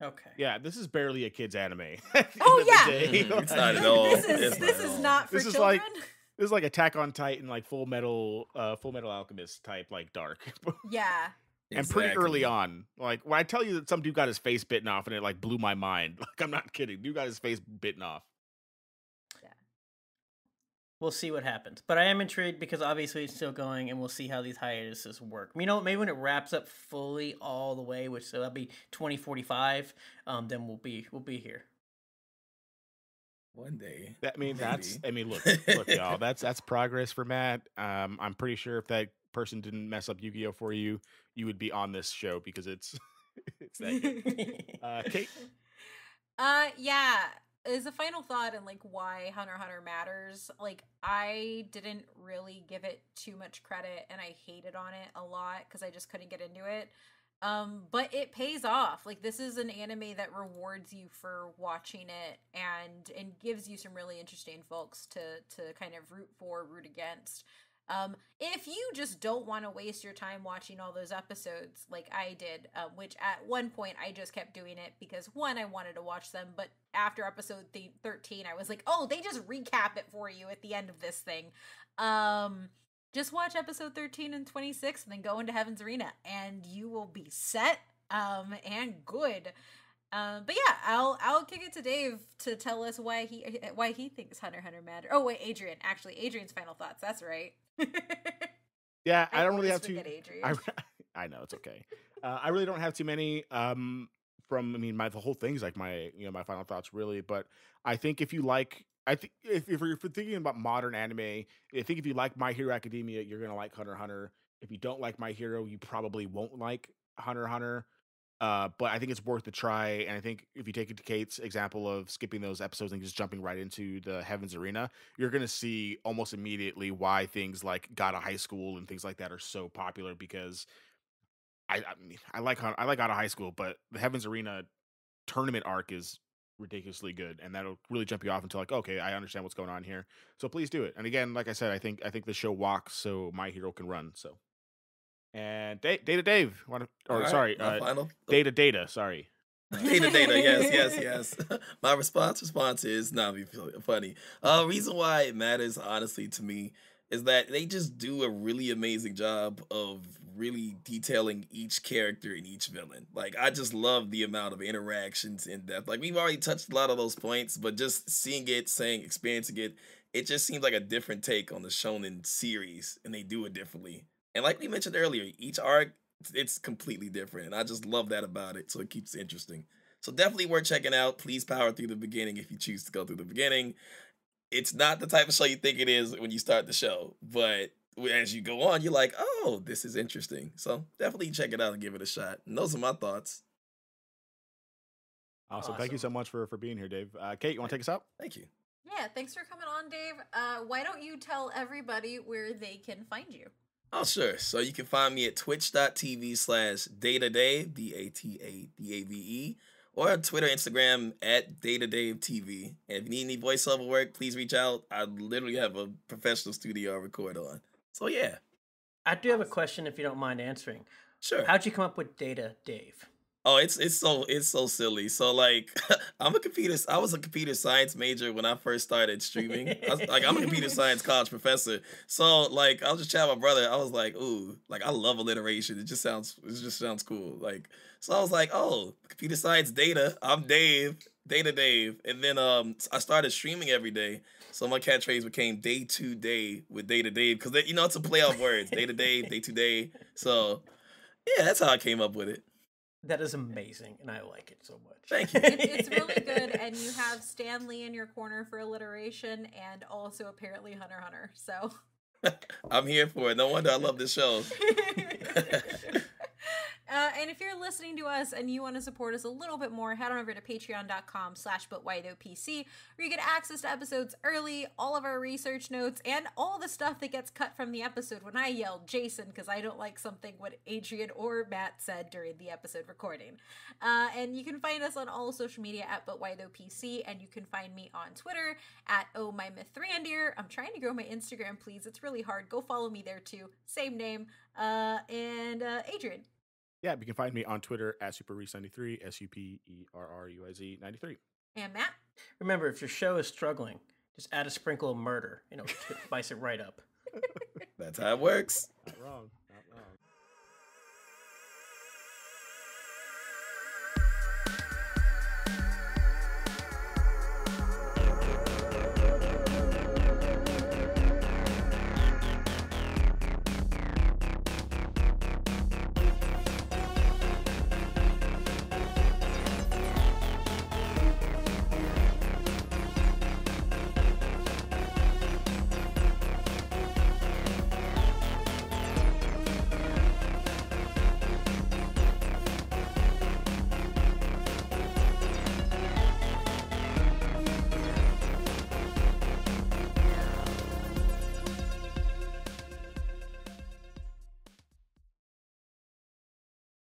Okay. Yeah, this is barely a kid's anime. Oh yeah, it's not at all. This is not for children. This is like Attack on Titan, like Full Metal Alchemist type, like dark. Yeah. And pretty early on, like when I tell you that some dude got his face bitten off and it like blew my mind. Like I'm not kidding. Dude got his face bitten off. Yeah. We'll see what happens. But I am intrigued because obviously it's still going, and we'll see how these hiatuses work. Maybe when it wraps up fully all the way, which so that'll be 2045, then we'll be here. One day. Look, y'all, that's progress for Matt. I'm pretty sure if that person didn't mess up Yu-Gi-Oh for you, you would be on this show because it's that good. Kate? Yeah. As a final thought and like why Hunter x Hunter matters, like I didn't really give it too much credit and I hated on it a lot because I just couldn't get into it. But it pays off. Like this is an anime that rewards you for watching it and gives you some really interesting folks to kind of root against. If you just don't want to waste your time watching all those episodes like I did, which at one point I just kept doing it because one, I wanted to watch them, but after episode 13, I was like, oh, they just recap it for you at the end of this thing. Just watch episode 13 and 26 and then go into Heaven's Arena and you will be set, and good. But yeah, I'll kick it to Dave to tell us why he thinks Hunter x Hunter matters. Oh wait, Adrian's final thoughts. That's right. Yeah, I don't really always have to. forget Adrian. I know it's okay. I really don't have too many. The whole thing's like my final thoughts really. But I think if you like, I think if you're thinking about modern anime, I think if you like My Hero Academia, you're gonna like Hunter x Hunter. If you don't like My Hero, you probably won't like Hunter x Hunter. But I think it's worth a try. And I think if you take it to Kate's example of skipping those episodes and just jumping right into the Heaven's Arena, you're going to see almost immediately why things like God of High School and things like that are so popular. Because I like God of High School, but the Heaven's Arena tournament arc is ridiculously good, and that'll really jump you off into like, okay, I understand what's going on here. So please do it. And again, like I said, I think the show walks so My Hero can run. So. And DataDave, final Data. Sorry, Data. Yes. My response is not be funny. Reason why it matters, honestly, to me, is that they just do a really amazing job of really detailing each character and each villain. Like, I just love the amount of interactions in depth. Like, we've already touched a lot of those points, but just seeing it, experiencing it, it just seems like a different take on the shonen series, and they do it differently. And like we mentioned earlier, each arc, it's completely different. And I just love that about it. So it keeps it interesting. So definitely worth checking out. Please power through the beginning if you choose to go through the beginning. It's not the type of show you think it is when you start the show. But as you go on, you're like, oh, this is interesting. So definitely check it out and give it a shot. And those are my thoughts. Awesome. Thank you so much for being here, Dave. Kate, you want to take us out? Thank you. Yeah, thanks for coming on, Dave. Why don't you tell everybody where they can find you? Oh, sure. So you can find me at twitch.tv/DataDave, DATADAVE, or on Twitter, Instagram at DataDaveTV. And if you need any voiceover work, please reach out. I literally have a professional studio I record on. So yeah. I do have a question if you don't mind answering. Sure. How'd you come up with DataDave? Oh, it's so silly. So like, I was a computer science major when I first started streaming. I'm a computer science college professor. So like, I was just chatting with my brother. I was like, ooh, like I love alliteration. It just sounds cool. Like, so I was like, oh, computer science data. I'm Dave, Data Dave. And then I started streaming every day. So my catchphrase became Day to Day with Data Dave, because it's a play on words. Data Dave, Day to Day. So yeah, that's how I came up with it. That is amazing, and I like it so much. Thank you. It's really good, and you have Stan Lee in your corner for alliteration, and also apparently Hunter x Hunter. So I'm here for it. No wonder I love this show. And if you're listening to us and you want to support us a little bit more, head on over to patreon.com/butwhythoughpc, where you get access to episodes early, all of our research notes, and all the stuff that gets cut from the episode when I yelled Jason because I don't like something what Adrian or Matt said during the episode recording. And you can find us on all social media at butwhythoughpc, and you can find me on Twitter at ohmymythrandir. I'm trying to grow my Instagram, please. It's really hard. Go follow me there too. Same name. And Adrian. Yeah, you can find me on Twitter at SuperRuiz93, SuperRuiz 93. And Matt? Remember, if your show is struggling, just add a sprinkle of murder, to spice it right up. That's how it works. Not wrong.